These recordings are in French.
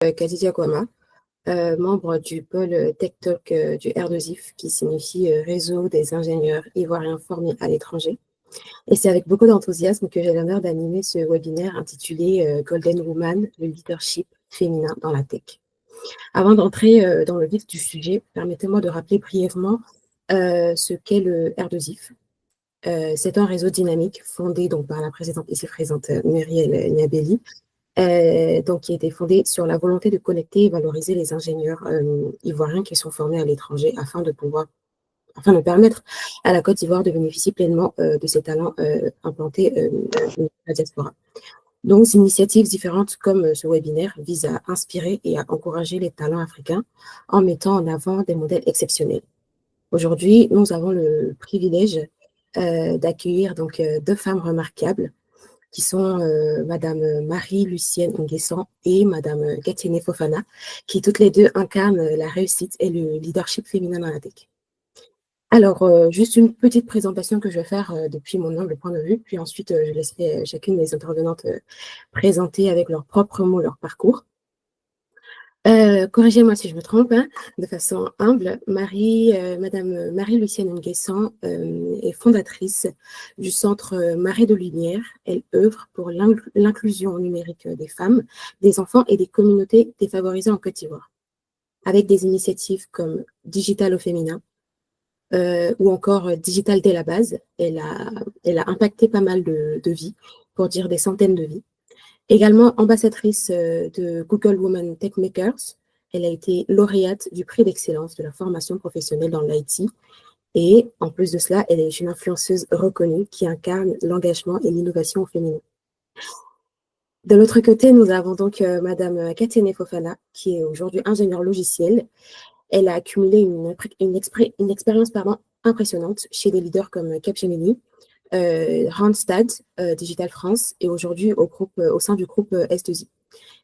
Khadija Kouama, membre du pôle Tech Talk du R2IF, qui signifie Réseau des ingénieurs ivoiriens formés à l'étranger. Et c'est avec beaucoup d'enthousiasme que j'ai l'honneur d'animer ce webinaire intitulé Golden Woman, le leadership féminin dans la tech. Avant d'entrer dans le vif du sujet, permettez-moi de rappeler brièvement ce qu'est le R2IF. C'est un réseau dynamique fondé donc, par la présidente ici présente Muriel Niabelli, donc, qui a été fondée sur la volonté de connecter et valoriser les ingénieurs ivoiriens qui sont formés à l'étranger afin de permettre à la Côte d'Ivoire de bénéficier pleinement de ses talents implantés dans la diaspora. Donc, ces initiatives différentes comme ce webinaire visent à inspirer et à encourager les talents africains en mettant en avant des modèles exceptionnels. Aujourd'hui, nous avons le privilège d'accueillir donc deux femmes remarquables qui sont Madame Marie-Lucienne Nguessan et Madame Katiene Fofana, qui toutes les deux incarnent la réussite et le leadership féminin dans la tech. Alors, juste une petite présentation que je vais faire depuis mon humble point de vue, puis ensuite je laisserai chacune des intervenantes présenter avec leurs propres mots leur parcours. Corrigez-moi si je me trompe, hein, de façon humble, Madame Marie-Lucienne Nguessan est fondatrice du Centre Marée de Lumière. Elle œuvre pour l'inclusion numérique des femmes, des enfants et des communautés défavorisées en Côte d'Ivoire, avec des initiatives comme Digital au féminin ou encore Digital dès la base. Elle a impacté pas mal de vies, pour dire des centaines de vies. Également ambassadrice de Google Women Tech Makers, elle a été lauréate du prix d'excellence de la formation professionnelle dans l'IT. Et en plus de cela, elle est une influenceuse reconnue qui incarne l'engagement et l'innovation féminine. De l'autre côté, nous avons donc Madame Katiene Fofana, qui est aujourd'hui ingénieure logicielle. Elle a accumulé une expérience impressionnante chez des leaders comme Capgemini, Randstad, Digital France, et aujourd'hui au sein du groupe S2I.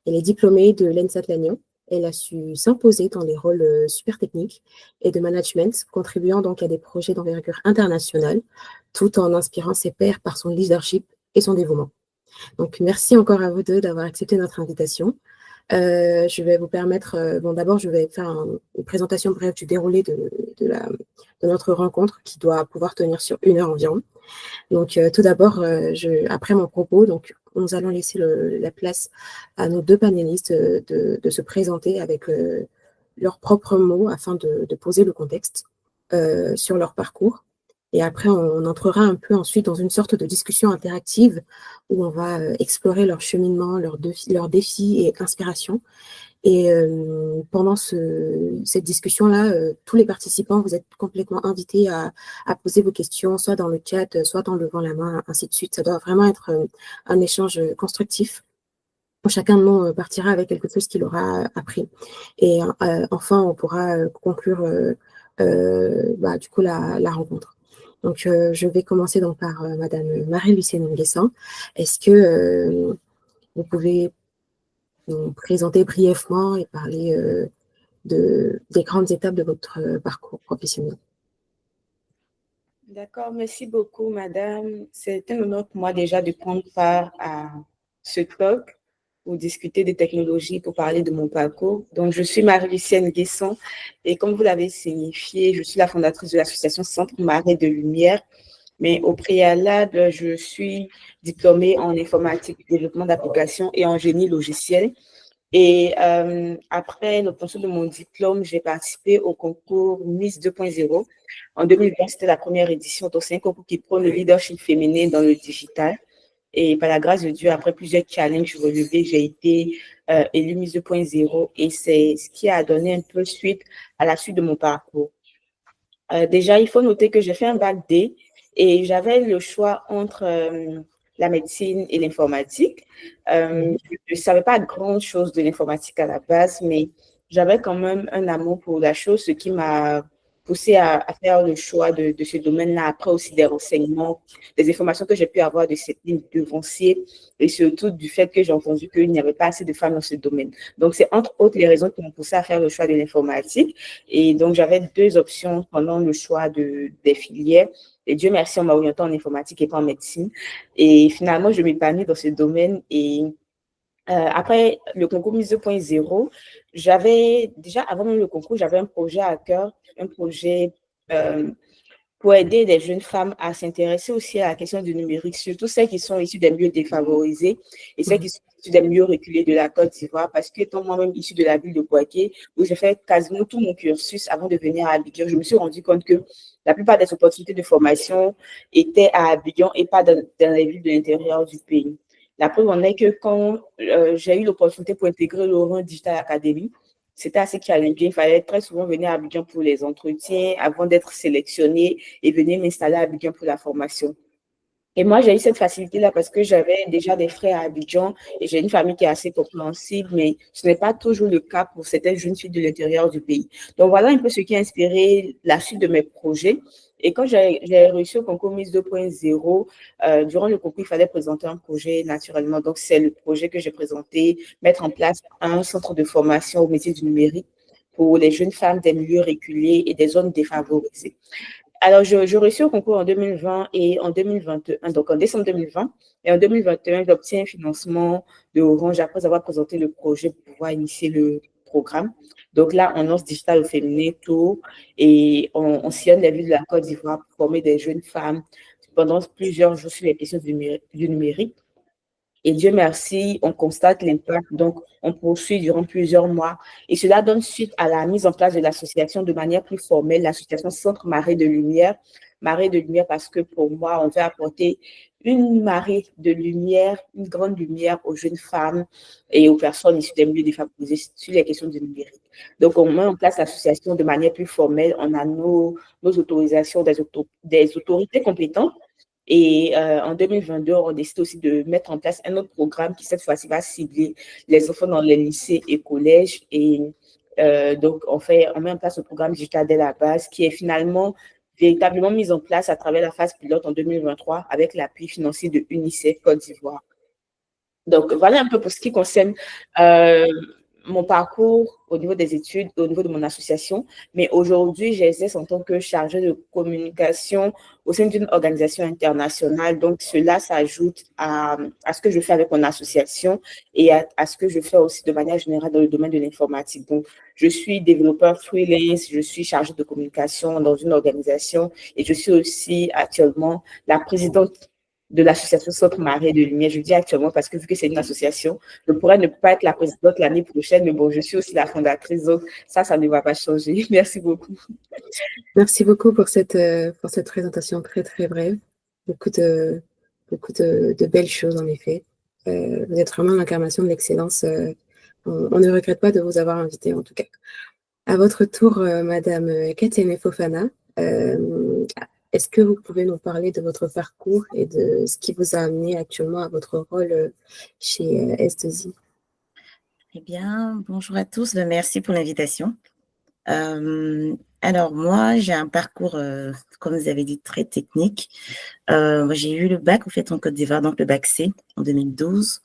Elle est diplômée de l'ENSAT Lannion. Elle a su s'imposer dans des rôles super techniques et de management, contribuant donc à des projets d'envergure internationale, tout en inspirant ses pairs par son leadership et son dévouement. Donc, merci encore à vous deux d'avoir accepté notre invitation. Je vais vous permettre, d'abord, je vais faire une présentation brève du déroulé de notre rencontre qui doit pouvoir tenir sur 1 heure environ. Donc, tout d'abord, après mon propos, donc, nous allons laisser la place à nos deux panélistes de se présenter avec leurs propres mots afin de poser le contexte sur leur parcours. Et après, on entrera un peu ensuite dans une sorte de discussion interactive où on va explorer leur cheminement, leurs défis et inspirations. Et pendant cette discussion-là, tous les participants, vous êtes complètement invités à poser vos questions, soit dans le chat, soit en levant la main, ainsi de suite. Ça doit vraiment être un échange constructif. Chacun de nous partira avec quelque chose qu'il aura appris. Et enfin, on pourra conclure du coup la rencontre. Donc, je vais commencer donc par Madame Marie-Lucienne Nguessan. Est-ce que vous pouvez nous présenter brièvement et parler des grandes étapes de votre parcours professionnel? D'accord, merci beaucoup, madame. C'est un honneur pour moi déjà de prendre part à ce talk pour discuter des technologies, pour parler de mon parcours. Donc, je suis Marie-Lucienne Nguessan et comme vous l'avez signifié, je suis la fondatrice de l'association Centre Marée de Lumière. Mais au préalable, je suis diplômée en informatique, développement d'applications et en génie logiciel. Et après l'obtention de mon diplôme, j'ai participé au concours Miss 2.0. En 2020, c'était la première édition. Donc, c'est un concours qui prône le leadership féminin dans le digital. Et par la grâce de Dieu, après plusieurs challenges relevés, j'ai été élue Miss 2.0 et c'est ce qui a donné un peu suite à la suite de mon parcours. Déjà, il faut noter que j'ai fait un bac D et j'avais le choix entre la médecine et l'informatique. Je ne savais pas grand-chose de l'informatique à la base, mais j'avais quand même un amour pour la chose, ce qui m'a poussé à faire le choix de ce domaine-là. Après aussi des renseignements, des informations que j'ai pu avoir de cette ligne devancier et surtout du fait que j'ai entendu qu'il n'y avait pas assez de femmes dans ce domaine. Donc, c'est entre autres les raisons qui m'ont poussé à faire le choix de l'informatique. Et donc, j'avais deux options pendant le choix des filières. Et Dieu merci, on m'a orienté en informatique et pas en médecine. Et finalement, je m'épanouis dans ce domaine et Après le concours Mise 2.0, j'avais déjà, avant même le concours, j'avais un projet à cœur, un projet pour aider les jeunes femmes à s'intéresser aussi à la question du numérique, surtout celles qui sont issues des milieux défavorisés et celles qui sont issues des milieux reculés de la Côte d'Ivoire, parce que étant moi-même issue de la ville de Poitiers, où j'ai fait quasiment tout mon cursus avant de venir à Abidjan, je me suis rendu compte que la plupart des opportunités de formation étaient à Abidjan et pas dans les villes de l'intérieur du pays. La preuve en est que quand j'ai eu l'opportunité pour intégrer l'Oran Digital Academy, c'était assez challengeant. Il fallait très souvent venir à Abidjan pour les entretiens avant d'être sélectionné et venir m'installer à Abidjan pour la formation. Et moi, j'ai eu cette facilité-là parce que j'avais déjà des frères à Abidjan et j'ai une famille qui est assez compréhensible, mais ce n'est pas toujours le cas pour certaines jeunes filles de l'intérieur du pays. Donc, voilà un peu ce qui a inspiré la suite de mes projets. Et quand j'ai réussi au concours Miss 2.0, durant le concours, il fallait présenter un projet naturellement. Donc, c'est le projet que j'ai présenté, mettre en place un centre de formation au métier du numérique pour les jeunes femmes des milieux reculés et des zones défavorisées. Alors, je réussis au concours en 2020 et en 2021, donc en décembre 2020. Et en 2021, j'obtiens un financement de Orange après avoir présenté le projet pour pouvoir initier le programme. Donc là, on lance Digital au féminin Tour et on sillonne les villes de la Côte d'Ivoire pour former des jeunes femmes pendant plusieurs jours sur les questions du numérique. Et Dieu merci, on constate l'impact, donc on poursuit durant plusieurs mois. Et cela donne suite à la mise en place de l'association de manière plus formelle, l'association Centre Marée de Lumière. Marée de Lumière parce que pour moi, on veut apporter une marée de lumière, une grande lumière aux jeunes femmes et aux personnes issues des milieux défavorisés sur les questions du numérique. Donc, on met en place l'association de manière plus formelle. On a nos autorisations des autorités compétentes et en 2022, on décide aussi de mettre en place un autre programme qui, cette fois-ci, va cibler les enfants dans les lycées et collèges. Et donc, on met en place le programme digital dès la base qui est finalement véritablement mis en place à travers la phase pilote en 2023 avec l'appui financier de UNICEF Côte d'Ivoire. Donc, voilà un peu pour ce qui concerne mon parcours au niveau des études, au niveau de mon association. Mais aujourd'hui, j'exerce en tant que chargée de communication au sein d'une organisation internationale. Donc, cela s'ajoute à ce que je fais avec mon association et à ce que je fais aussi de manière générale dans le domaine de l'informatique. Donc, je suis développeur freelance, je suis chargée de communication dans une organisation et je suis aussi actuellement la présidente de l'association Centre Marée de Lumière. Je dis actuellement parce que vu que c'est une association, je pourrais ne pas être la présidente l'année prochaine, mais bon, je suis aussi la fondatrice, donc ça ne va pas changer. Merci beaucoup. Merci beaucoup pour cette présentation très, très brève. Beaucoup de belles choses, en effet. Vous êtes vraiment l'incarnation de l'excellence. On ne regrette pas de vous avoir invité, en tout cas. À votre tour, Madame Katiane Fofana, est-ce que vous pouvez nous parler de votre parcours et de ce qui vous a amené actuellement à votre rôle chez S2I? Eh bien, bonjour à tous. Merci pour l'invitation. Alors, moi, j'ai un parcours, comme vous avez dit, très technique. Moi, j'ai eu le bac, en fait, en Côte d'Ivoire, donc le bac C en 2012.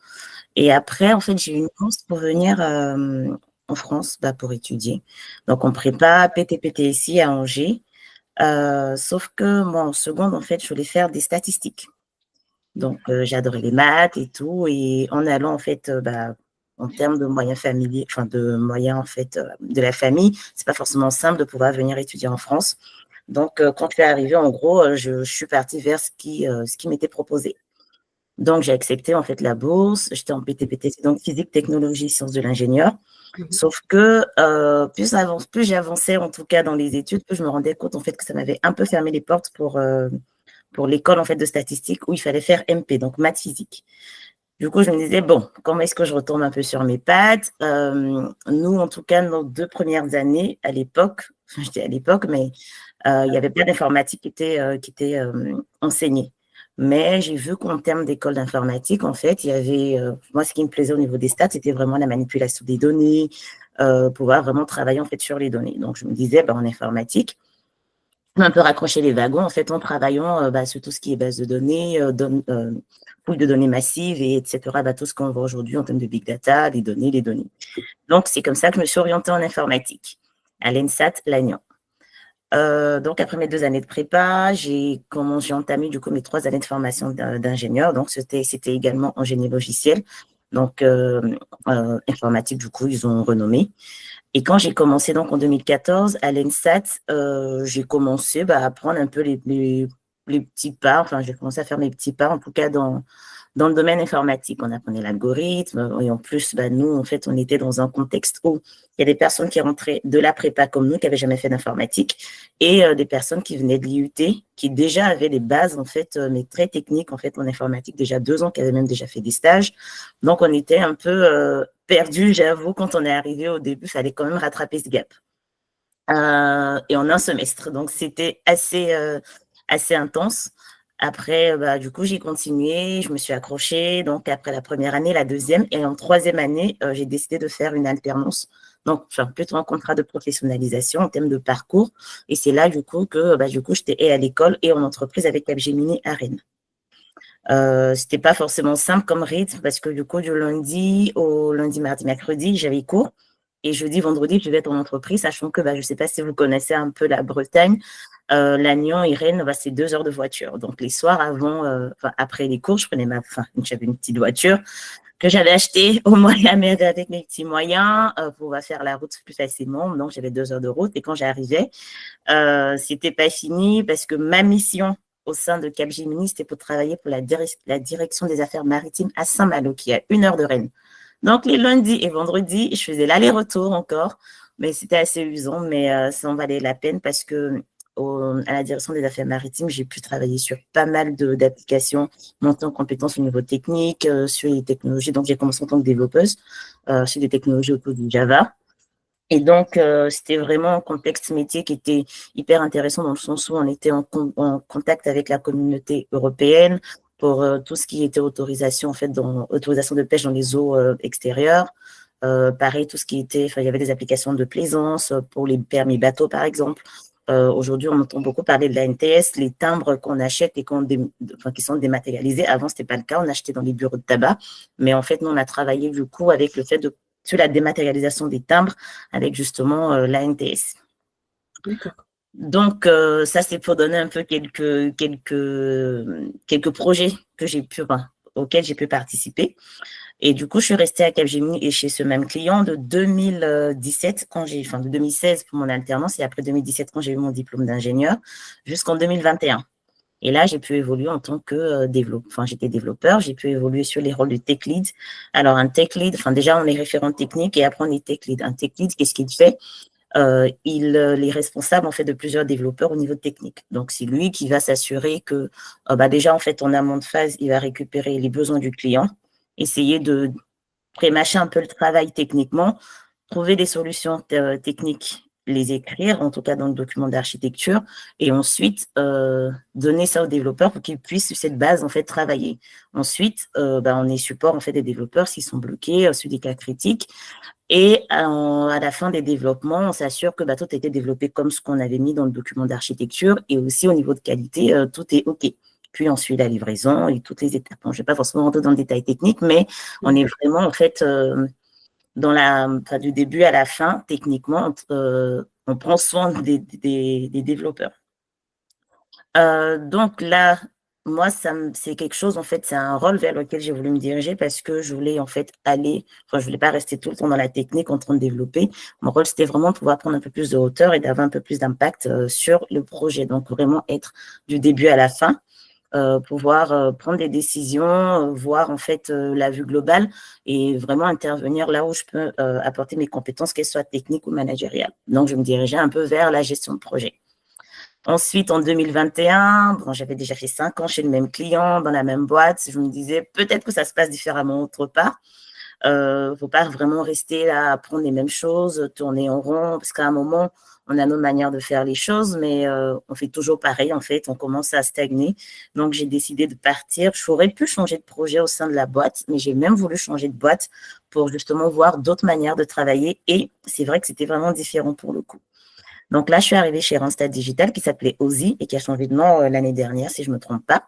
Et après, en fait, j'ai eu une chance pour venir en France pour étudier. Donc, on prépare PTPTSI à Angers. Sauf que moi, en seconde, en fait, je voulais faire des statistiques. Donc, j'adorais les maths et tout. Et en allant, en fait, en termes de moyens familiers, enfin, de moyens, en fait, de la famille, c'est pas forcément simple de pouvoir venir étudier en France. Donc, quand je suis arrivée, en gros, je suis partie vers ce qui m'était proposé. Donc, j'ai accepté, en fait, la bourse. J'étais en PTPT, donc physique, technologie, sciences de l'ingénieur. Sauf que plus j'avançais, en tout cas, dans les études, plus je me rendais compte, en fait, que ça m'avait un peu fermé les portes pour l'école, en fait, de statistique où il fallait faire MP, donc maths physique. Du coup, je me disais, bon, comment est-ce que je retombe un peu sur mes pattes? Nous, en tout cas, nos 2 premières années, à l'époque, enfin, je dis à l'époque, mais il n'y avait pas d'informatique qui était enseignée. Mais j'ai vu qu'en termes d'école d'informatique, en fait, il y avait, moi, ce qui me plaisait au niveau des stats, c'était vraiment la manipulation des données, pouvoir vraiment travailler, en fait, sur les données. Donc, je me disais, en informatique, on a un peu raccrocher les wagons, en fait, en travaillant sur tout ce qui est base de données, fouille de données massives, et etc., tout ce qu'on voit aujourd'hui en termes de big data, les données. Donc, c'est comme ça que je me suis orientée en informatique, à l'ENSAT Lannion. Donc, après mes 2 années de prépa, j'ai entamé, du coup, mes 3 années de formation d'ingénieur. Donc, c'était également en génie logiciel. Donc, informatique, du coup, ils ont renommé. Et quand j'ai commencé donc en 2014 à l'ENSAT, j'ai commencé à prendre un peu les petits pas. Enfin, j'ai commencé à faire mes petits pas, en tout cas dans le domaine informatique. On apprenait l'algorithme et en plus, nous, en fait, on était dans un contexte où il y a des personnes qui rentraient de la prépa comme nous, qui n'avaient jamais fait d'informatique, et des personnes qui venaient de l'IUT, qui déjà avaient des bases, en fait, mais très techniques, en fait, en informatique, déjà 2 ans, qui avaient même déjà fait des stages. Donc, on était un peu perdu, j'avoue, quand on est arrivé au début, il fallait quand même rattraper ce gap. Et en un semestre. Donc, c'était assez intense. Après, du coup, j'ai continué, je me suis accrochée. Donc, après la première année, la deuxième, et en troisième année, j'ai décidé de faire une alternance. Donc, plutôt un contrat de professionnalisation en termes de parcours. Et c'est là, du coup, que j'étais à l'école et en entreprise avec Capgemini à Rennes. C'était pas forcément simple comme rythme parce que du coup, du lundi au lundi, mardi, mercredi, j'avais cours. Et jeudi, vendredi, je vais être en entreprise, sachant que je ne sais pas si vous connaissez un peu la Bretagne. Lannion et Rennes, c'est 2 heures de voiture. Donc, les soirs après les cours, j'avais une petite voiture que j'avais achetée au moyen, mais avec mes petits moyens pour faire la route plus facilement. Donc, j'avais 2 heures de route. Et quand j'arrivais, c'était pas fini parce que ma mission au sein de Capgemini, c'était pour travailler pour la direction des affaires maritimes à Saint-Malo, qui est à 1 heure de Rennes. Donc, les lundis et vendredis, je faisais l'aller-retour encore, mais c'était assez usant, mais ça en valait la peine parce que à la direction des affaires maritimes, j'ai pu travailler sur pas mal d'applications, monter en compétences au niveau technique, sur les technologies. Donc, j'ai commencé en tant que développeuse sur des technologies autour du Java. Et donc, c'était vraiment un contexte métier qui était hyper intéressant dans le sens où on était en contact avec la communauté européenne pour tout ce qui était autorisation, en fait, autorisation de pêche dans les eaux extérieures. Pareil, tout ce qui était, il y avait des applications de plaisance pour les permis bateaux, par exemple. Aujourd'hui, on entend beaucoup parler de la NTS, les timbres qu'on achète et qui sont dématérialisés. Avant, ce n'était pas le cas, on achetait dans les bureaux de tabac. Mais en fait, nous, on a travaillé du coup avec le fait sur la dématérialisation des timbres avec justement la NTS. Donc, ça, c'est pour donner un peu quelques projets auxquels j'ai pu participer. Et du coup, je suis restée à Capgemini et chez ce même client de 2017, de 2016 pour mon alternance et après 2017 quand j'ai eu mon diplôme d'ingénieur jusqu'en 2021. Et là, j'ai pu évoluer en tant que développeur. J'étais développeur, j'ai pu évoluer sur les rôles de tech lead. Alors, un tech lead, déjà, on est référent technique et après, on est tech lead. Un tech lead, qu'est-ce qu'il fait? Il est responsable en fait de plusieurs développeurs au niveau technique. Donc, c'est lui qui va s'assurer que déjà, en fait, en amont de phase, il va récupérer les besoins du client, essayer de prémâcher un peu le travail techniquement, trouver des solutions techniques, les écrire, en tout cas dans le document d'architecture, et ensuite donner ça aux développeurs pour qu'ils puissent sur cette base en fait travailler. Ensuite, on est support en fait des développeurs s'ils sont bloqués sur des cas critiques. Et à la fin des développements, on s'assure que tout a été développé comme ce qu'on avait mis dans le document d'architecture et aussi au niveau de qualité, tout est OK. Puis ensuite, la livraison et toutes les étapes. Bon, je ne vais pas forcément rentrer dans le détail technique, mais on est vraiment en fait du début à la fin, techniquement, on prend soin des développeurs. Donc là, moi, c'est quelque chose, en fait, c'est un rôle vers lequel j'ai voulu me diriger parce que je voulais, en fait, je voulais pas rester tout le temps dans la technique en train de développer. Mon rôle, c'était vraiment de pouvoir prendre un peu plus de hauteur et d'avoir un peu plus d'impact sur le projet. Donc, vraiment être du début à la fin, pouvoir prendre des décisions, voir, en fait, la vue globale et vraiment intervenir là où je peux apporter mes compétences, qu'elles soient techniques ou managériales. Donc, je me dirigeais un peu vers la gestion de projet. Ensuite, en 2021, j'avais déjà fait 5 ans chez le même client, dans la même boîte. Je me disais, peut-être que ça se passe différemment autre part. Faut pas vraiment rester là à apprendre les mêmes choses, tourner en rond, parce qu'à un moment, on a nos manières de faire les choses, mais on fait toujours pareil, en fait, on commence à stagner. Donc, j'ai décidé de partir. J'aurais pu changer de projet au sein de la boîte, mais j'ai même voulu changer de boîte pour justement voir d'autres manières de travailler. Et c'est vrai que c'était vraiment différent pour le coup. Donc là, je suis arrivée chez Randstad Digital qui s'appelait OSI et qui a changé de nom l'année dernière, si je ne me trompe pas,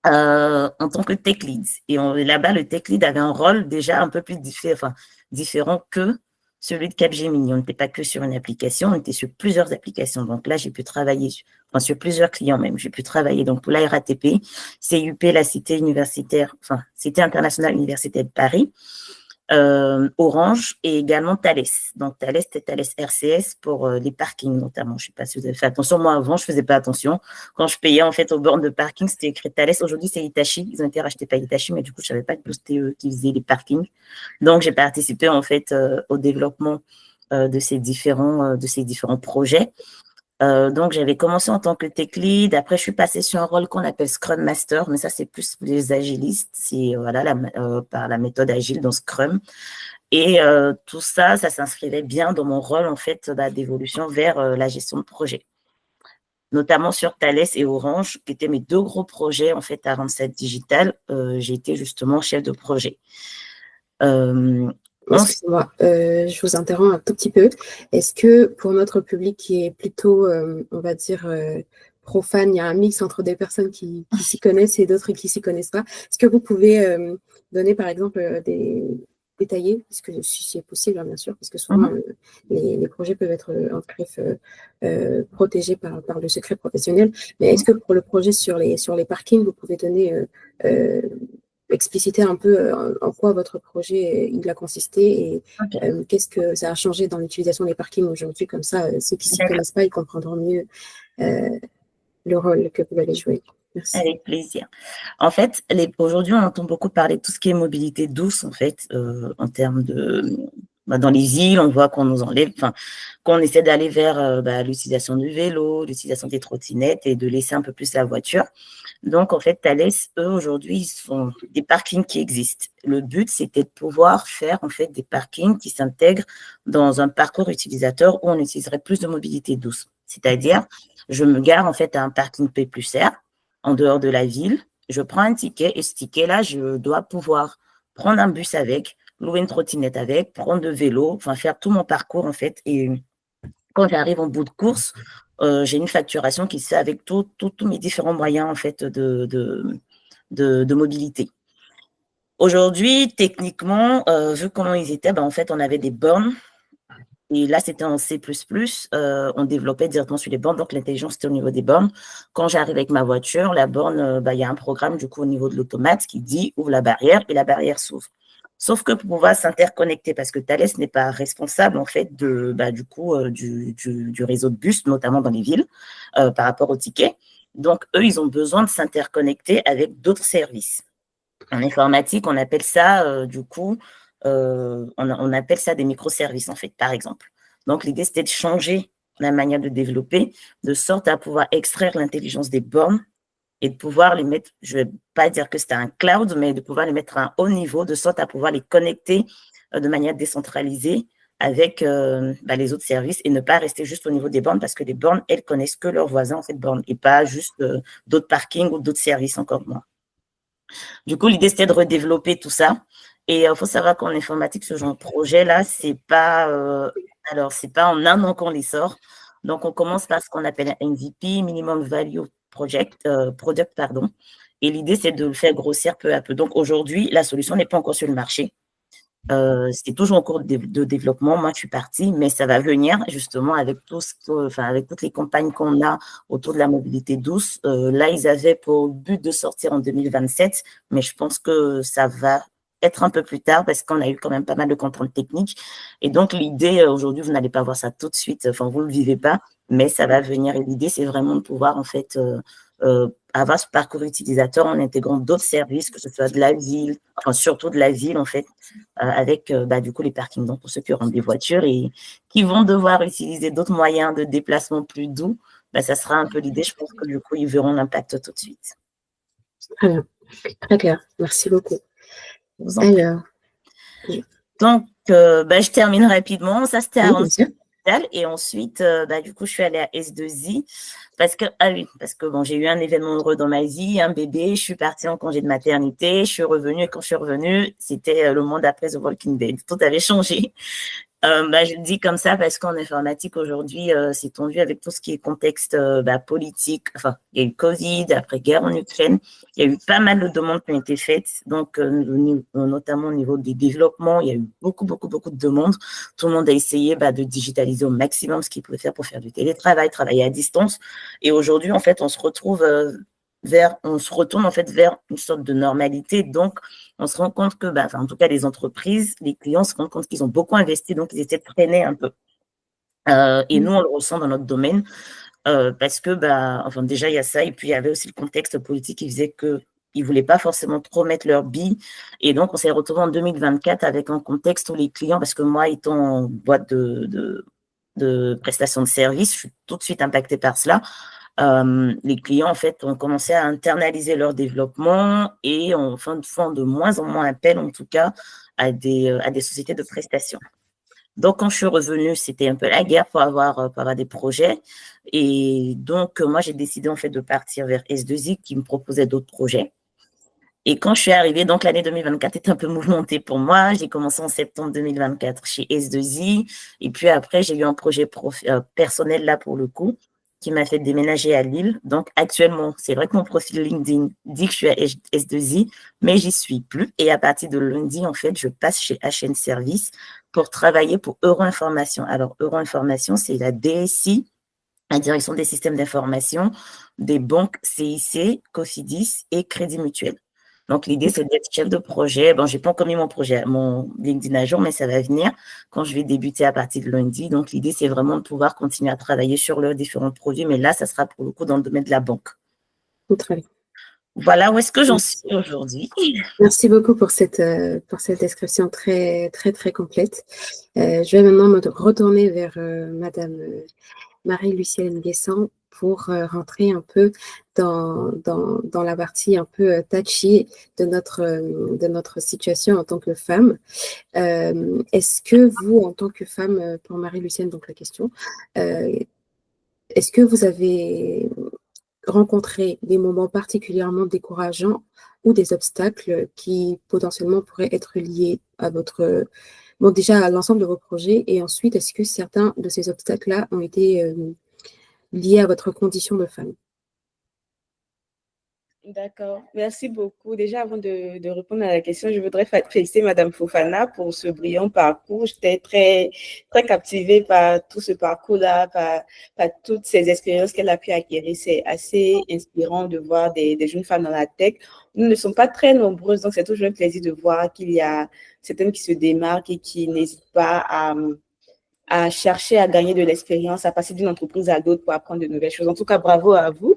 en tant que tech lead. Et là-bas, le tech lead avait un rôle déjà un peu plus différent que celui de Capgemini. On n'était pas que sur une application, on était sur plusieurs applications. Donc là, j'ai pu travailler sur plusieurs clients même. J'ai pu travailler donc pour la RATP, CUP, la Cité internationale universitaire de Paris, Orange et également Thales. Donc Thales, c'était Thales RCS pour les parkings notamment. Je ne sais pas si vous avez fait attention. Moi, avant, je ne faisais pas attention. Quand je payais en fait aux bornes de parking, c'était écrit Thales. Aujourd'hui, c'est Hitachi. Ils ont été rachetés par Hitachi, mais du coup, je ne savais pas que c'était eux qui faisaient les parkings. Donc, j'ai participé en fait au développement de ces différents projets. Donc, j'avais commencé en tant que tech lead. Après, je suis passée sur un rôle qu'on appelle Scrum Master, mais ça, c'est plus pour les agilistes. C'est par la méthode agile dans Scrum. Et tout ça, ça s'inscrivait bien dans mon rôle en fait d'évolution vers la gestion de projet, notamment sur Thales et Orange, qui étaient mes 2 gros projets en fait à Randstad Digital. J'ai été justement chef de projet. Excusez-moi, je vous interromps un tout petit peu. Est-ce que pour notre public qui est plutôt, on va dire, profane, il y a un mix entre des personnes qui s'y connaissent et d'autres qui ne s'y connaissent pas. Est-ce que vous pouvez donner, par exemple, détailler, parce que si c'est possible, hein, bien sûr, parce que souvent, les projets peuvent être en greffe protégés par le secret professionnel. Mais est-ce que pour le projet sur les parkings, vous pouvez donner expliciter un peu en quoi votre projet il a consisté et qu'est-ce que ça a changé dans l'utilisation des parkings aujourd'hui. Comme ça, ceux qui ne s'y connaissent pas, ils comprendront mieux le rôle que vous allez jouer. Merci. Avec plaisir. En fait, aujourd'hui, on entend beaucoup parler de tout ce qui est mobilité douce, en fait, en termes de... dans les îles, on voit qu'on nous enlève, qu'on essaie d'aller vers l'utilisation du vélo, l'utilisation des trottinettes et de laisser un peu plus la voiture. Donc, en fait, Thales, eux, aujourd'hui, ils sont des parkings qui existent. Le but, c'était de pouvoir faire, en fait, des parkings qui s'intègrent dans un parcours utilisateur où on utiliserait plus de mobilité douce. C'est-à-dire, je me gare, en fait, à un parking P+R, en dehors de la ville. Je prends un ticket et ce ticket-là, je dois pouvoir prendre un bus avec, louer une trottinette avec, prendre le vélo, faire tout mon parcours, en fait. Et quand j'arrive en bout de course, j'ai une facturation qui se fait avec tous mes différents moyens en fait de mobilité. Aujourd'hui, techniquement, vu comment ils étaient, en fait, on avait des bornes. Et là, c'était en C++. On développait directement sur les bornes. Donc, l'intelligence, c'était au niveau des bornes. Quand j'arrive avec ma voiture, la borne, il y a un programme du coup au niveau de l'automate qui dit ouvre la barrière et la barrière s'ouvre. Sauf que pour pouvoir s'interconnecter, parce que Thales n'est pas responsable en fait du réseau de bus, notamment dans les villes, par rapport aux tickets. Donc, eux, ils ont besoin de s'interconnecter avec d'autres services. En informatique, on appelle ça on appelle ça des microservices en fait, par exemple. Donc, l'idée, c'était de changer la manière de développer, de sorte à pouvoir extraire l'intelligence des bornes et de pouvoir les mettre, je ne vais pas dire que c'était un cloud, mais de pouvoir les mettre à un haut niveau, de sorte à pouvoir les connecter de manière décentralisée avec les autres services et ne pas rester juste au niveau des bornes parce que les bornes, elles connaissent que leurs voisins en fait bornes et pas juste d'autres parkings ou d'autres services encore moins. Du coup, l'idée, c'était de redévelopper tout ça. Et il faut savoir qu'en informatique, ce genre de projet-là, c'est pas en un an qu'on les sort. Donc, on commence par ce qu'on appelle un MVP, Minimum Value Product. Et l'idée, c'est de le faire grossir peu à peu. Donc, aujourd'hui, la solution n'est pas encore sur le marché. C'est toujours en cours de développement. Moi, je suis partie, mais ça va venir justement avec avec toutes les campagnes qu'on a autour de la mobilité douce. Là, ils avaient pour but de sortir en 2027, mais je pense que ça va être un peu plus tard parce qu'on a eu quand même pas mal de contraintes techniques. Et donc, l'idée, aujourd'hui, vous n'allez pas voir ça tout de suite. Vous ne le vivez pas, mais ça va venir. Et l'idée, c'est vraiment de pouvoir, en fait, avoir ce parcours utilisateur en intégrant d'autres services, que ce soit de la ville, surtout de la ville, en fait, avec, du coup, les parkings. Donc, pour ceux qui auront des voitures et qui vont devoir utiliser d'autres moyens de déplacement plus doux, ça sera un peu l'idée. Je pense que, du coup, ils verront l'impact tout de suite. Très bien. Très clair. Merci beaucoup. Alors. Donc, je termine rapidement. Ça, c'était à Randstad. Et ensuite, du coup, je suis allée à S2I parce que j'ai eu un événement heureux dans ma vie, un bébé, je suis partie en congé de maternité, je suis revenue et quand je suis revenue, c'était le monde après The Walking Dead. Tout avait changé. Je le dis comme ça parce qu'en informatique, aujourd'hui, c'est tendu avec tout ce qui est contexte politique. Enfin, il y a eu Covid, après guerre en Ukraine. Il y a eu pas mal de demandes qui ont été faites. Donc, notamment au niveau des développements, il y a eu beaucoup, beaucoup, beaucoup de demandes. Tout le monde a essayé de digitaliser au maximum ce qu'il pouvait faire pour faire du télétravail, travailler à distance. Et aujourd'hui, en fait, on se retourne en fait vers une sorte de normalité. Donc, on se rend compte que, en tout cas, les entreprises, les clients se rendent compte qu'ils ont beaucoup investi, donc ils étaient freinés un peu. Et nous, on le ressent dans notre domaine parce que, déjà, il y a ça. Et puis, il y avait aussi le contexte politique qui faisait qu'ils ne voulaient pas forcément trop mettre leur billes. Et donc, on s'est retrouvé en 2024 avec un contexte où les clients, parce que moi, étant en boîte de prestation de services, je suis tout de suite impactée par cela. Les clients, en fait, ont commencé à internaliser leur développement et font de moins en moins appel, en tout cas, à des sociétés de prestations. Donc, quand je suis revenue, c'était un peu la guerre pour avoir des projets. Et donc, moi, j'ai décidé, en fait, de partir vers S2I qui me proposait d'autres projets. Et quand je suis arrivée, donc l'année 2024 est un peu mouvementée pour moi. J'ai commencé en septembre 2024 chez S2I. Et puis après, j'ai eu un projet personnel là pour le coup qui m'a fait déménager à Lille. Donc actuellement, c'est vrai que mon profil LinkedIn dit que je suis à S2I, mais j'y suis plus. Et à partir de lundi, en fait, je passe chez HN Service pour travailler pour Euro-Information. Alors, Euro-Information, c'est la DSI, la direction des systèmes d'information des banques CIC, Cofidis et Crédit Mutuel. Donc, l'idée, c'est d'être chef de projet. Bon, je n'ai pas encore mis mon LinkedIn à jour, mais ça va venir quand je vais débuter à partir de lundi. Donc, l'idée, c'est vraiment de pouvoir continuer à travailler sur leurs différents produits. Mais là, ça sera pour le coup dans le domaine de la banque. Très bien. Voilà où est-ce que j'en suis aujourd'hui. Merci beaucoup pour cette description très, très, très complète. Je vais maintenant me retourner vers Madame Marie-Lucienne Guessant pour rentrer un peu dans la partie un peu touchy de notre situation en tant que femme. Est-ce que vous, en tant que femme, pour Marie-Lucienne, donc la question, est-ce que vous avez rencontré des moments particulièrement décourageants ou des obstacles qui potentiellement pourraient être liés à déjà à l'ensemble de vos projets, et ensuite, est-ce que certains de ces obstacles-là ont été liés à votre condition de femme? D'accord, merci beaucoup. Déjà, avant de répondre à la question, je voudrais féliciter Madame Fofana pour ce brillant parcours. J'étais très, très captivée par tout ce parcours-là, par toutes ces expériences qu'elle a pu acquérir. C'est assez inspirant de voir des jeunes femmes dans la tech. Nous ne sommes pas très nombreuses, donc c'est toujours un plaisir de voir qu'il y a certaines qui se démarquent et qui n'hésitent pas à chercher à gagner de l'expérience, à passer d'une entreprise à l'autre pour apprendre de nouvelles choses. En tout cas, bravo à vous.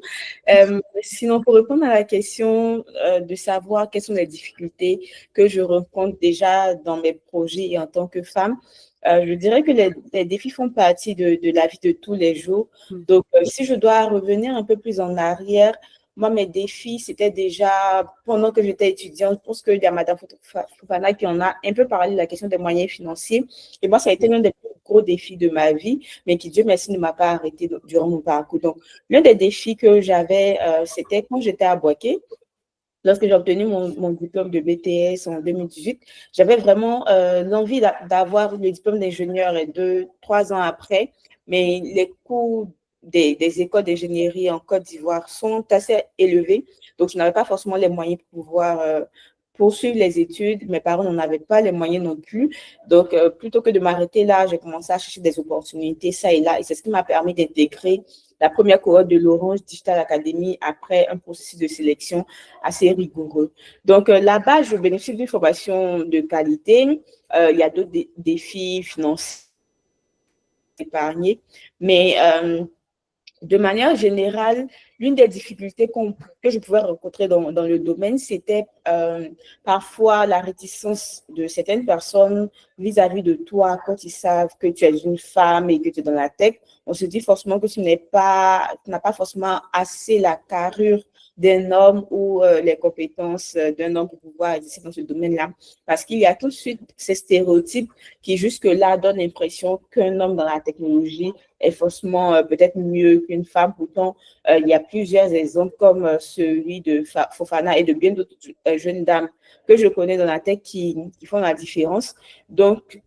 Sinon, pour répondre à la question de savoir quelles sont les difficultés que je rencontre déjà dans mes projets et en tant que femme, je dirais que les défis font partie de la vie de tous les jours. Donc, si je dois revenir un peu plus en arrière, moi, mes défis, c'était déjà pendant que j'étais étudiante. Je pense qu'il y a Mme Fofana qui en a un peu parlé de la question des moyens financiers. Et moi, ça a été l'un des plus gros défis de ma vie, mais qui, Dieu merci, ne m'a pas arrêté durant mon parcours. Donc, l'un des défis que j'avais, c'était quand j'étais à Boaké. Lorsque j'ai obtenu mon diplôme de BTS en 2018, j'avais vraiment l'envie d'avoir le diplôme d'ingénieur et 3 ans après, mais les coûts des écoles d'ingénierie en Côte d'Ivoire sont assez élevés. Donc, je n'avais pas forcément les moyens pour pouvoir poursuivre les études. Mes parents n'en avaient pas les moyens non plus. Donc, plutôt que de m'arrêter là, j'ai commencé à chercher des opportunités, ça et là. Et c'est ce qui m'a permis d'intégrer la première cohorte de l'Orange Digital Academy après un processus de sélection assez rigoureux. Donc, là-bas, je bénéficie d'une formation de qualité. Il y a d'autres défis financiers épargnés, mais de manière générale, l'une des difficultés que je pouvais rencontrer dans le domaine, c'était parfois la réticence de certaines personnes vis-à-vis de toi quand ils savent que tu es une femme et que tu es dans la tech. On se dit forcément que tu n'as pas forcément assez la carrure d'un homme ou les compétences d'un homme pour pouvoir exister dans ce domaine-là. Parce qu'il y a tout de suite ces stéréotypes qui jusque-là donnent l'impression qu'un homme dans la technologie est forcément peut-être mieux qu'une femme. Pourtant, il y a plusieurs exemples comme celui de Fofana et de bien d'autres jeunes dames que je connais dans la tech qui font la différence. Donc,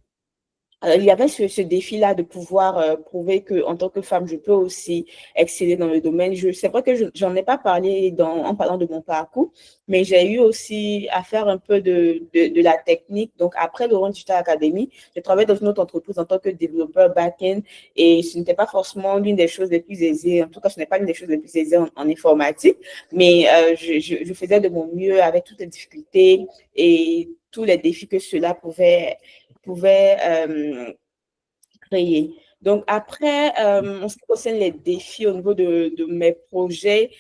il y avait ce défi-là de pouvoir prouver qu'en tant que femme, je peux aussi exceller dans le domaine. C'est vrai que j'en ai pas parlé en parlant de mon parcours, mais j'ai eu aussi à faire un peu de la technique. Donc, après l'Orange Digital Academy, j'ai travaillé dans une autre entreprise en tant que développeur back-end et ce n'était pas forcément l'une des choses les plus aisées. En tout cas, ce n'est pas l'une des choses les plus aisées en informatique, mais je faisais de mon mieux avec toutes les difficultés et tous les défis que cela pouvait créer. Donc, après, en ce qui concerne les défis au niveau de mes projets,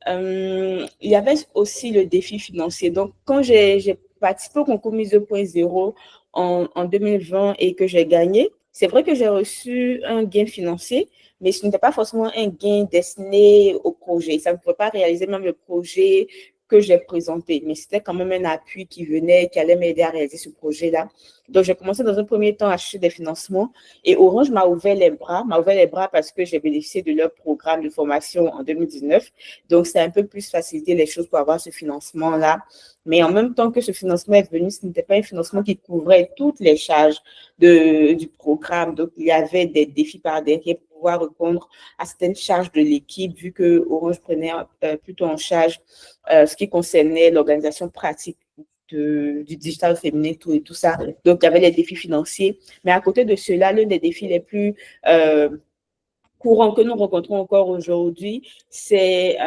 il y avait aussi le défi financier. Donc, quand j'ai participé au concours Mise 2.0 en 2020 et que j'ai gagné, c'est vrai que j'ai reçu un gain financier, mais ce n'était pas forcément un gain destiné au projet. Ça ne pouvait pas réaliser même le projet que j'ai présenté, mais c'était quand même un appui qui venait, qui allait m'aider à réaliser ce projet-là. Donc, j'ai commencé dans un premier temps à chercher des financements et Orange m'a ouvert les bras parce que j'ai bénéficié de leur programme de formation en 2019. Donc, c'est un peu plus facilité les choses pour avoir ce financement-là. Mais en même temps que ce financement est venu, ce n'était pas un financement qui couvrait toutes les charges du programme. Donc, il y avait des défis par derrière pour pouvoir répondre à certaines charges de l'équipe, vu que Orange prenait plutôt en charge ce qui concernait l'organisation pratique du digital féminin, tout ça. Donc, il y avait les défis financiers. Mais à côté de cela, l'un des défis les plus courants que nous rencontrons encore aujourd'hui, c'est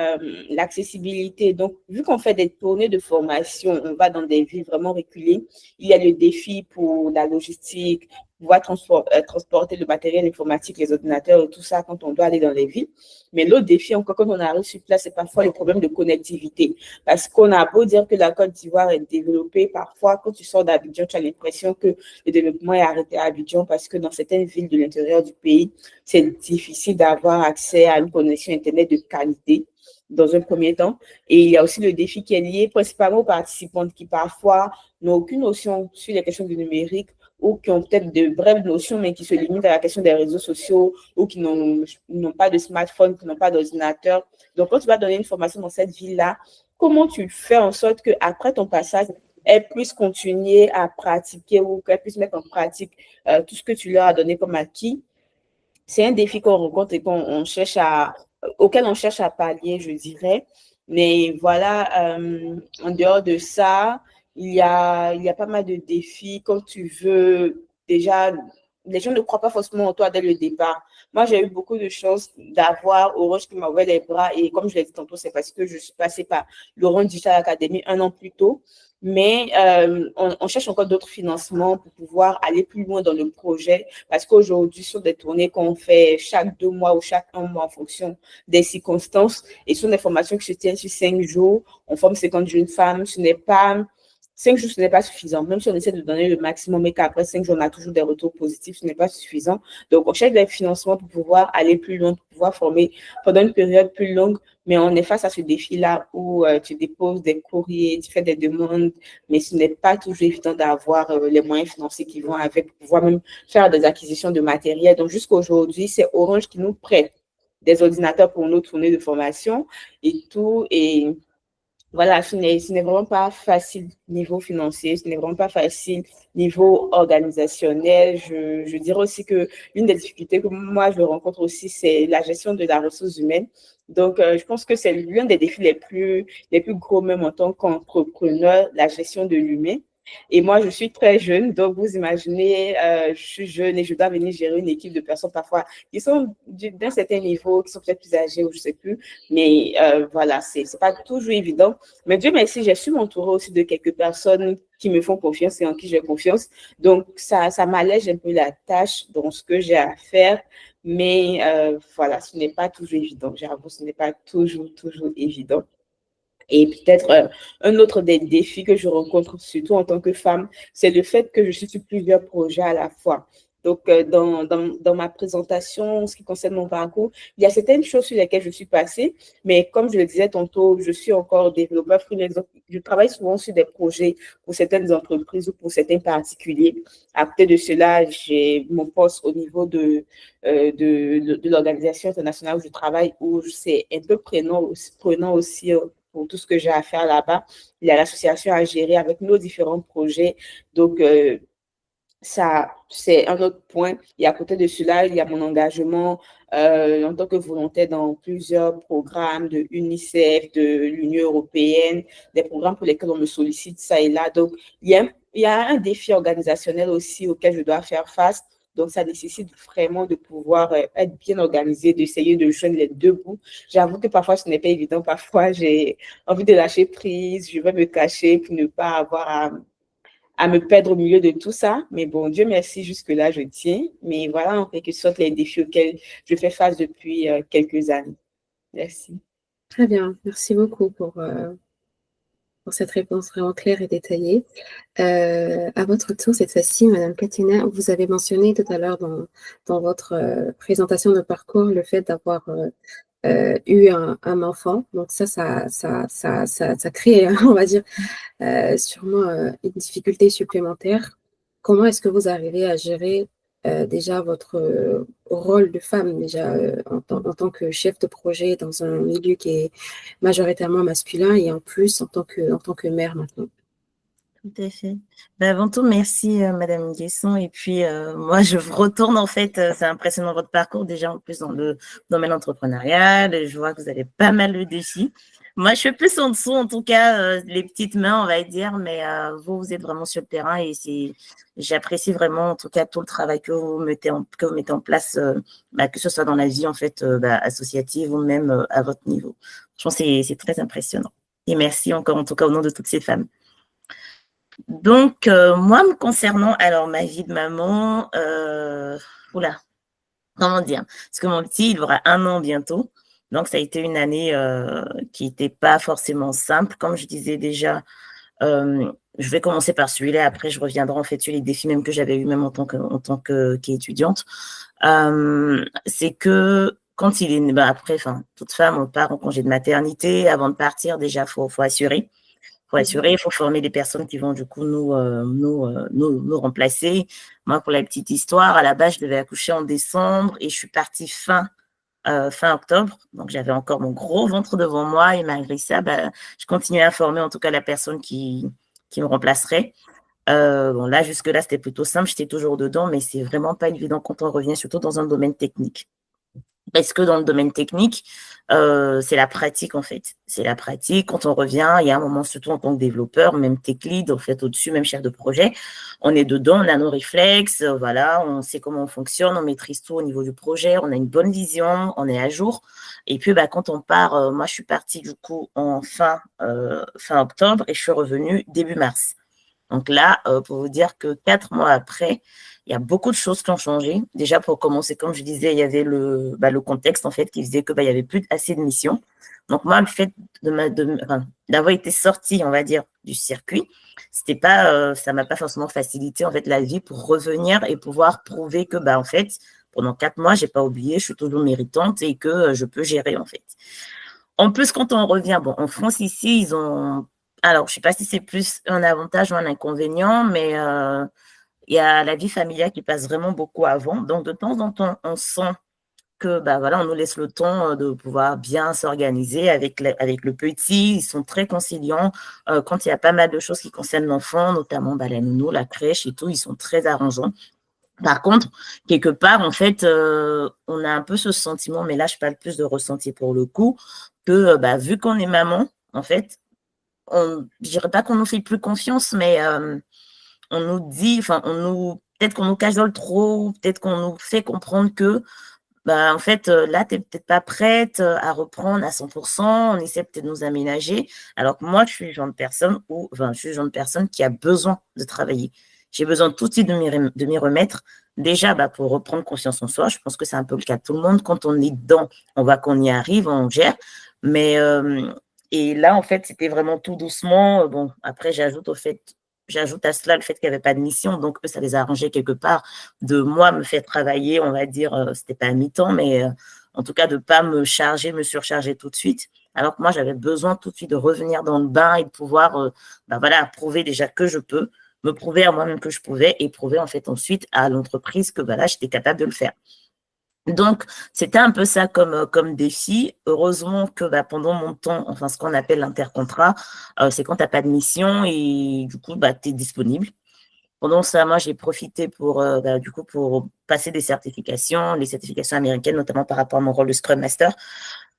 l'accessibilité. Donc, vu qu'on fait des tournées de formation, on va dans des villes vraiment reculées, il y a le défi pour la logistique, pouvoir transporter le matériel informatique, les ordinateurs et tout ça quand on doit aller dans les villes. Mais l'autre défi, encore quand on arrive sur place, c'est parfois le problème de connectivité. Parce qu'on a beau dire que la Côte d'Ivoire est développée, parfois quand tu sors d'Abidjan, tu as l'impression que le développement est arrêté à Abidjan parce que dans certaines villes de l'intérieur du pays, c'est difficile d'avoir accès à une connexion Internet de qualité dans un premier temps. Et il y a aussi le défi qui est lié principalement aux participantes qui parfois n'ont aucune notion sur les questions du numérique ou qui ont peut-être de brèves notions, mais qui se limitent à la question des réseaux sociaux ou qui n'ont pas de smartphone, qui n'ont pas d'ordinateur. Donc, quand tu vas donner une formation dans cette ville-là, comment tu fais en sorte qu'après ton passage, elles puissent continuer à pratiquer ou qu'elles puissent mettre en pratique tout ce que tu leur as donné comme acquis? C'est un défi qu'on rencontre et auquel on cherche à pallier, je dirais. Mais voilà, en dehors de ça, il y a pas mal de défis. Quand tu veux, déjà, les gens ne croient pas forcément en toi dès le départ. Moi, j'ai eu beaucoup de chance d'avoir Orange qui m'a ouvert les bras. Et comme je l'ai dit tantôt, c'est parce que je suis passée par l'Orange Digital Academy 1 an plus tôt. Mais on cherche encore d'autres financements pour pouvoir aller plus loin dans le projet parce qu'aujourd'hui, sur des tournées qu'on fait chaque 2 mois ou chaque 1 mois en fonction des circonstances et sur des formations qui se tiennent sur 5 jours, on forme 50 jeunes femmes, 5 jours, ce n'est pas suffisant. Même si on essaie de donner le maximum, mais qu'après 5 jours, on a toujours des retours positifs, ce n'est pas suffisant. Donc, on cherche des financements pour pouvoir aller plus loin, pour pouvoir former pendant une période plus longue. Mais on est face à ce défi-là où tu déposes des courriers, tu fais des demandes, mais ce n'est pas toujours évident d'avoir les moyens financiers qui vont avec pour pouvoir même faire des acquisitions de matériel. Donc, jusqu'à aujourd'hui, c'est Orange qui nous prête des ordinateurs pour nos tournées de formation et tout. Et voilà, ce n'est vraiment pas facile niveau financier, ce n'est vraiment pas facile niveau organisationnel. Je dirais aussi que l'une des difficultés que moi je rencontre aussi, c'est la gestion de la ressource humaine. Donc, je pense que c'est l'un des défis les plus gros, même en tant qu'entrepreneur, la gestion de l'humain. Et moi, je suis très jeune, donc vous imaginez, je suis jeune et je dois venir gérer une équipe de personnes parfois qui sont d'un certain niveau, qui sont peut-être plus âgées ou je ne sais plus. Mais voilà, c'est pas toujours évident. Mais Dieu merci, j'ai su m'entourer aussi de quelques personnes qui me font confiance et en qui j'ai confiance. Donc, ça m'allège un peu la tâche dans ce que j'ai à faire. Mais voilà, ce n'est pas toujours évident. J'avoue, ce n'est pas toujours évident. Et peut-être un autre des défis que je rencontre, surtout en tant que femme, c'est le fait que je suis sur plusieurs projets à la fois. Donc, dans ma présentation, en ce qui concerne mon parcours, il y a certaines choses sur lesquelles je suis passée, mais comme je le disais tantôt, je suis encore développeur freelance. Je travaille souvent sur des projets pour certaines entreprises ou pour certains particuliers. À côté de cela, j'ai mon poste au niveau de l'organisation internationale où je travaille, où c'est un peu prenant aussi pour tout ce que j'ai à faire là-bas. Il y a l'association à gérer avec nos différents projets. Donc, ça, c'est un autre point. Et à côté de cela, il y a mon engagement en tant que volontaire dans plusieurs programmes de UNICEF, de l'Union européenne, des programmes pour lesquels on me sollicite ça et là. Donc, il y a un défi organisationnel aussi auquel je dois faire face. Donc, ça nécessite vraiment de pouvoir être bien organisé, d'essayer de joindre les deux bouts. J'avoue que parfois, ce n'est pas évident. Parfois, j'ai envie de lâcher prise. Je vais me cacher pour ne pas avoir à me perdre au milieu de tout ça. Mais bon, Dieu merci, jusque-là, je tiens. Mais voilà, en quelque sorte, les défis auxquels je fais face depuis quelques années. Merci. Très bien, merci beaucoup pour cette réponse vraiment claire et détaillée. À votre tour, cette fois-ci, Madame Katina, vous avez mentionné tout à l'heure dans votre présentation de parcours le fait d'avoir eu un enfant. Donc ça crée, on va dire, sûrement une difficulté supplémentaire. Comment est-ce que vous arrivez à gérer déjà votre rôle de femme déjà en tant que chef de projet dans un milieu qui est majoritairement masculin et en plus en tant que mère maintenant? Tout à fait. Avant tout, merci Madame Guesson. Et puis, moi, je vous retourne en fait, c'est impressionnant votre parcours déjà en plus dans le domaine entrepreneurial. Je vois que vous avez pas mal de défis. Moi, je suis plus en dessous, en tout cas, les petites mains, on va dire, mais vous êtes vraiment sur le terrain et j'apprécie vraiment, en tout cas, tout le travail que vous mettez en place, que ce soit dans la vie, en fait, associative ou même à votre niveau. Je pense que c'est très impressionnant. Et merci encore, en tout cas, au nom de toutes ces femmes. Donc, moi, me concernant, alors, ma vie de maman, comment dire? Parce que mon petit, il aura 1 an bientôt. Donc, ça a été une année qui n'était pas forcément simple. Comme je disais déjà, je vais commencer par celui-là. Après, je reviendrai en fait sur les défis même que j'avais eu même en tant qu'étudiante. C'est que quand il est né, après, toute femme, on part en congé de maternité. Avant de partir, déjà, faut assurer. Il faut former des personnes qui vont du coup nous remplacer. Moi, pour la petite histoire, à la base, je devais accoucher en décembre et je suis partie fin octobre. Donc, j'avais encore mon gros ventre devant moi et malgré ça, je continuais à former en tout cas la personne qui me remplacerait. Bon, là, jusque-là, c'était plutôt simple. J'étais toujours dedans, mais c'est vraiment pas évident quand on revient, surtout dans un domaine technique. Parce que dans le domaine technique, c'est la pratique en fait. C'est la pratique. Quand on revient, il y a un moment, surtout en tant que développeur, même tech lead, en fait, au-dessus, même chef de projet, on est dedans, on a nos réflexes, voilà, on sait comment on fonctionne, on maîtrise tout au niveau du projet, on a une bonne vision, on est à jour. Et puis, quand on part, moi, je suis partie du coup en fin octobre et je suis revenue début mars. Donc là, pour vous dire que 4 mois après, il y a beaucoup de choses qui ont changé. Déjà, pour commencer, comme je disais, il y avait le contexte, en fait, qui faisait qu'il n'y avait plus assez de missions. Donc moi, le fait d'avoir été sortie, on va dire, du circuit, c'était pas, ça m'a pas forcément facilité, en fait, la vie pour revenir et pouvoir prouver que, en fait, pendant 4 mois, j'ai pas oublié, je suis toujours méritante et que je peux gérer, en fait. En plus, quand on revient, en France, ici, ils ont... Alors, je ne sais pas si c'est plus un avantage ou un inconvénient, mais il y a la vie familiale qui passe vraiment beaucoup avant. Donc, de temps en temps, on sent que, on nous laisse le temps de pouvoir bien s'organiser avec le petit. Ils sont très conciliants. Quand il y a pas mal de choses qui concernent l'enfant, notamment la nounou, la crèche et tout, ils sont très arrangeants. Par contre, quelque part, en fait, on a un peu ce sentiment, mais là, je parle plus de ressenti pour le coup, que vu qu'on est maman, en fait, je dirais pas qu'on nous fait plus confiance, mais on nous dit, peut-être qu'on nous cajole trop, peut-être qu'on nous fait comprendre que, en fait, là, tu n'es peut-être pas prête à reprendre à 100%, on essaie peut-être de nous aménager, alors que moi, je suis le genre de personne qui a besoin de travailler. J'ai besoin tout de suite de m'y remettre. Déjà, pour reprendre confiance en soi, je pense que c'est un peu le cas de tout le monde. Quand on est dedans, on voit qu'on y arrive, on gère. Mais et là, en fait, c'était vraiment tout doucement. Bon, après, j'ajoute à cela le fait qu'il n'y avait pas de mission. Donc, eux, ça les a arrangés quelque part de moi me faire travailler, on va dire, c'était pas à mi-temps, mais en tout cas, de ne pas me surcharger tout de suite. Alors que moi, j'avais besoin tout de suite de revenir dans le bain et de pouvoir, prouver déjà que je peux, me prouver à moi-même que je pouvais et prouver en fait ensuite à l'entreprise que j'étais capable de le faire. Donc, c'était un peu ça comme défi. Heureusement que pendant mon temps, ce qu'on appelle l'intercontrat, c'est quand tu n'as pas de mission et du coup, tu es disponible. Pendant ça, moi, j'ai profité pour, du coup, pour passer des certifications, les certifications américaines, notamment par rapport à mon rôle de Scrum Master.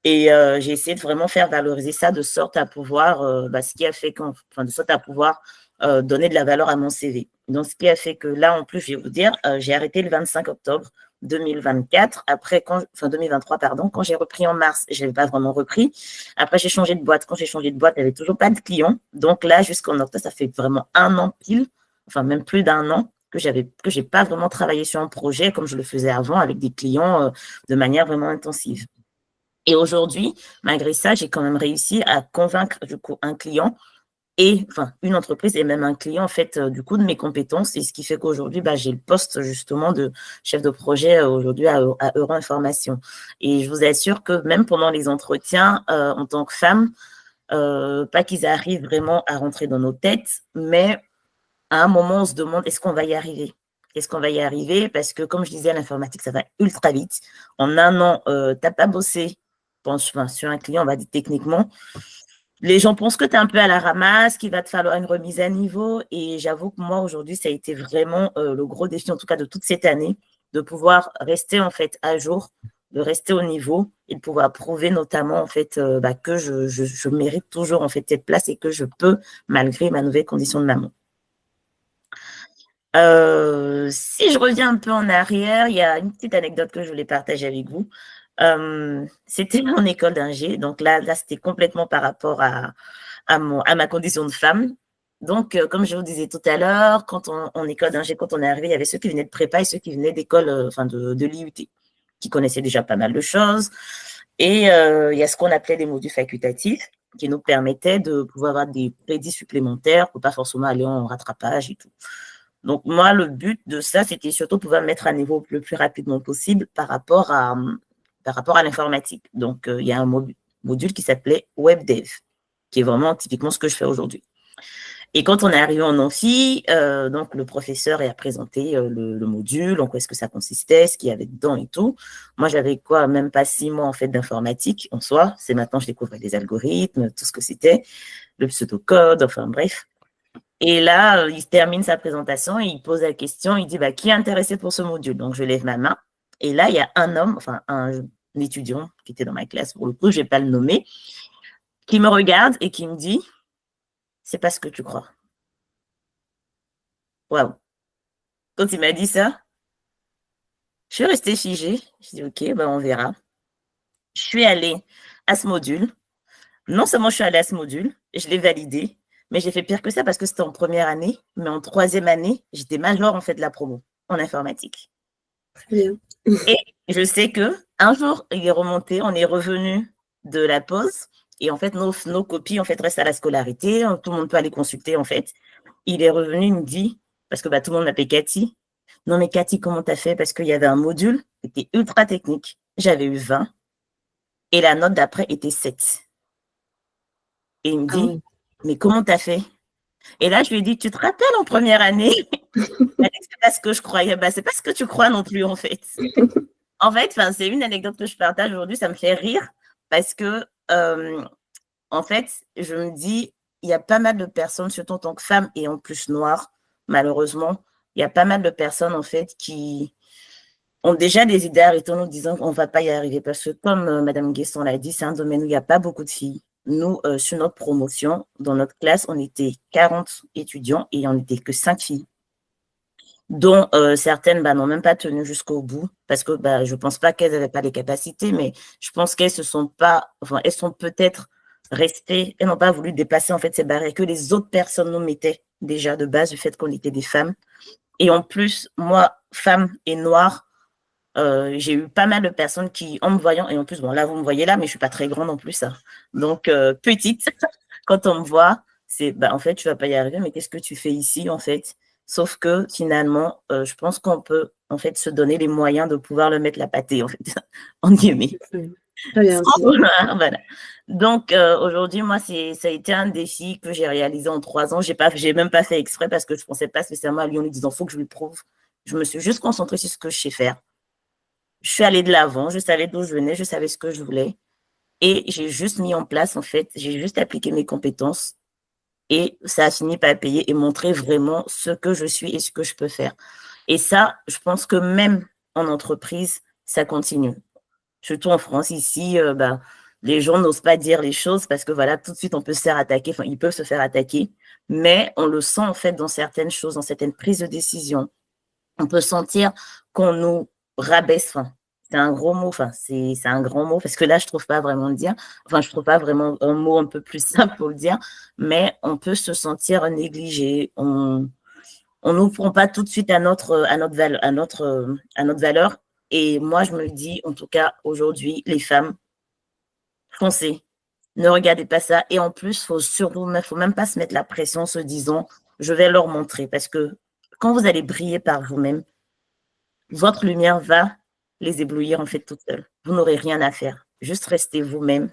Et j'ai essayé de vraiment faire valoriser ça de sorte à pouvoir, ce qui a fait de sorte à pouvoir donner de la valeur à mon CV. Donc, ce qui a fait que là, en plus, je vais vous dire, j'ai arrêté le 25 octobre 2024. Après, 2023, pardon, quand j'ai repris en mars, je n'avais pas vraiment repris. Après, j'ai changé de boîte. Quand j'ai changé de boîte, il n'y avait toujours pas de clients. Donc là, jusqu'en octobre, ça fait vraiment un an pile, enfin même plus d'un an, que j'ai pas vraiment travaillé sur un projet comme je le faisais avant avec des clients de manière vraiment intensive. Et aujourd'hui, malgré ça, j'ai quand même réussi à convaincre du coup un client et une entreprise et même un client en fait du coup de mes compétences, et ce qui fait qu'aujourd'hui j'ai le poste justement de chef de projet aujourd'hui à Euro Information. Et je vous assure que même pendant les entretiens en tant que femme, pas qu'ils arrivent vraiment à rentrer dans nos têtes, mais à un moment on se demande est-ce qu'on va y arriver. Est-ce qu'on va y arriver? Parce que comme je disais, l'informatique, ça va ultra vite. En un an, tu n'as pas bossé sur un client, on va dire techniquement. Les gens pensent que tu es un peu à la ramasse, qu'il va te falloir une remise à niveau. Et j'avoue que moi, aujourd'hui, ça a été vraiment le gros défi, en tout cas de toute cette année, de pouvoir rester en fait à jour, de rester au niveau et de pouvoir prouver notamment en fait que je mérite toujours en fait cette place et que je peux malgré ma nouvelle condition de maman. Si je reviens un peu en arrière, il y a une petite anecdote que je voulais partager avec vous. C'était mon école d'ingé. Donc là c'était complètement par rapport à ma condition de femme. Donc, comme je vous disais tout à l'heure, quand en école d'ingé, quand on est arrivé, il y avait ceux qui venaient de prépa et ceux qui venaient d'école, de l'IUT, qui connaissaient déjà pas mal de choses. Et il y a ce qu'on appelait des modules facultatifs, qui nous permettaient de pouvoir avoir des crédits supplémentaires pour pas forcément aller en rattrapage et tout. Donc, moi, le but de ça, c'était surtout pouvoir me mettre à niveau le plus rapidement possible par rapport à l'informatique. Donc, il y a un module qui s'appelait WebDev, qui est vraiment typiquement ce que je fais aujourd'hui. Et quand on est arrivé en amphi, donc le professeur a présenté le module, en quoi est-ce que ça consistait, ce qu'il y avait dedans et tout. Moi, j'avais même pas 6 mois en fait d'informatique en soi. C'est maintenant que je découvrais les algorithmes, tout ce que c'était, le pseudocode, enfin bref. Et là, il termine sa présentation et il pose la question, il dit qui est intéressé pour ce module? Donc, je lève ma main. Et là, il y a un homme, un étudiant qui était dans ma classe, pour le coup, je ne vais pas le nommer, qui me regarde et qui me dit, c'est pas ce que tu crois. Waouh. Quand il m'a dit ça, je suis restée figée. Je dis, OK, on verra. Je suis allée à ce module. Non seulement je suis allée à ce module, je l'ai validé, mais j'ai fait pire que ça parce que c'était en première année, mais en 3e année, j'étais major en fait de la promo en informatique. Très bien. Et je sais qu'un jour, il est remonté, on est revenu de la pause, et en fait, nos copies en fait, restent à la scolarité, tout le monde peut aller consulter en fait. Il est revenu, il me dit, parce que tout le monde m'appelait Cathy, non mais Cathy, comment t'as fait? Parce qu'il y avait un module qui était ultra technique, j'avais eu 20, et la note d'après était 7. Et il me dit, mais comment t'as fait? Et là, je lui ai dit, tu te rappelles en première année? C'est pas ce que je croyais. C'est pas ce que tu crois non plus, en fait. En fait, c'est une anecdote que je partage aujourd'hui, ça me fait rire parce que, en fait, je me dis, il y a pas mal de personnes, surtout en tant que femme et en plus noire, malheureusement, il y a pas mal de personnes, en fait, qui ont déjà des idées arrêtées en nous disant qu'on ne va pas y arriver. Parce que, comme Mme Guesson l'a dit, c'est un domaine où il n'y a pas beaucoup de filles. Nous, sur notre promotion, dans notre classe, on était 40 étudiants et on n'était que 5 filles, dont certaines n'ont même pas tenu jusqu'au bout, parce que je ne pense pas qu'elles n'avaient pas les capacités, mais je pense qu'elles se sont pas, elles sont peut-être restées, elles n'ont pas voulu dépasser en fait ces barrières que les autres personnes nous mettaient déjà de base du fait qu'on était des femmes. Et en plus, moi, femme et noire, j'ai eu pas mal de personnes qui, en me voyant, et en plus, là, vous me voyez là, mais je ne suis pas très grande en plus. Donc, petite, quand on me voit, c'est, en fait, tu ne vas pas y arriver, mais qu'est-ce que tu fais ici, en fait? Sauf que, finalement, je pense qu'on peut, en fait, se donner les moyens de pouvoir le mettre la pâtée, en fait, en guillemets. Très bien. Voilà. Donc, aujourd'hui, moi, ça a été un défi que j'ai réalisé en 3 ans. J'ai même pas fait exprès parce que je ne pensais pas spécialement à lui en lui disant, il faut que je lui prouve. Je me suis juste concentrée sur ce que je sais faire. Je suis allée de l'avant, je savais d'où je venais, je savais ce que je voulais. Et j'ai juste mis en place, en fait, j'ai juste appliqué mes compétences et ça a fini par payer et montrer vraiment ce que je suis et ce que je peux faire. Et ça, je pense que même en entreprise, ça continue. Surtout en France, ici, les gens n'osent pas dire les choses parce que voilà, tout de suite, on peut se faire attaquer, enfin, ils peuvent se faire attaquer, mais on le sent en fait dans certaines choses, dans certaines prises de décision. On peut sentir qu'on nous rabaisse, enfin, c'est un gros mot, enfin, c'est un grand mot, parce que là, je trouve pas vraiment le dire, enfin, je trouve pas vraiment un mot un peu plus simple pour le dire, mais on peut se sentir négligé, on nous prend pas tout de suite à notre valeur. Et moi, je me dis, en tout cas, aujourd'hui, les femmes, foncez, ne regardez pas ça. Et en plus, faut même pas se mettre la pression en se disant, je vais leur montrer. Parce que quand vous allez briller par vous-même, votre lumière va les éblouir en fait toute seule. Vous n'aurez rien à faire. Juste restez vous-même.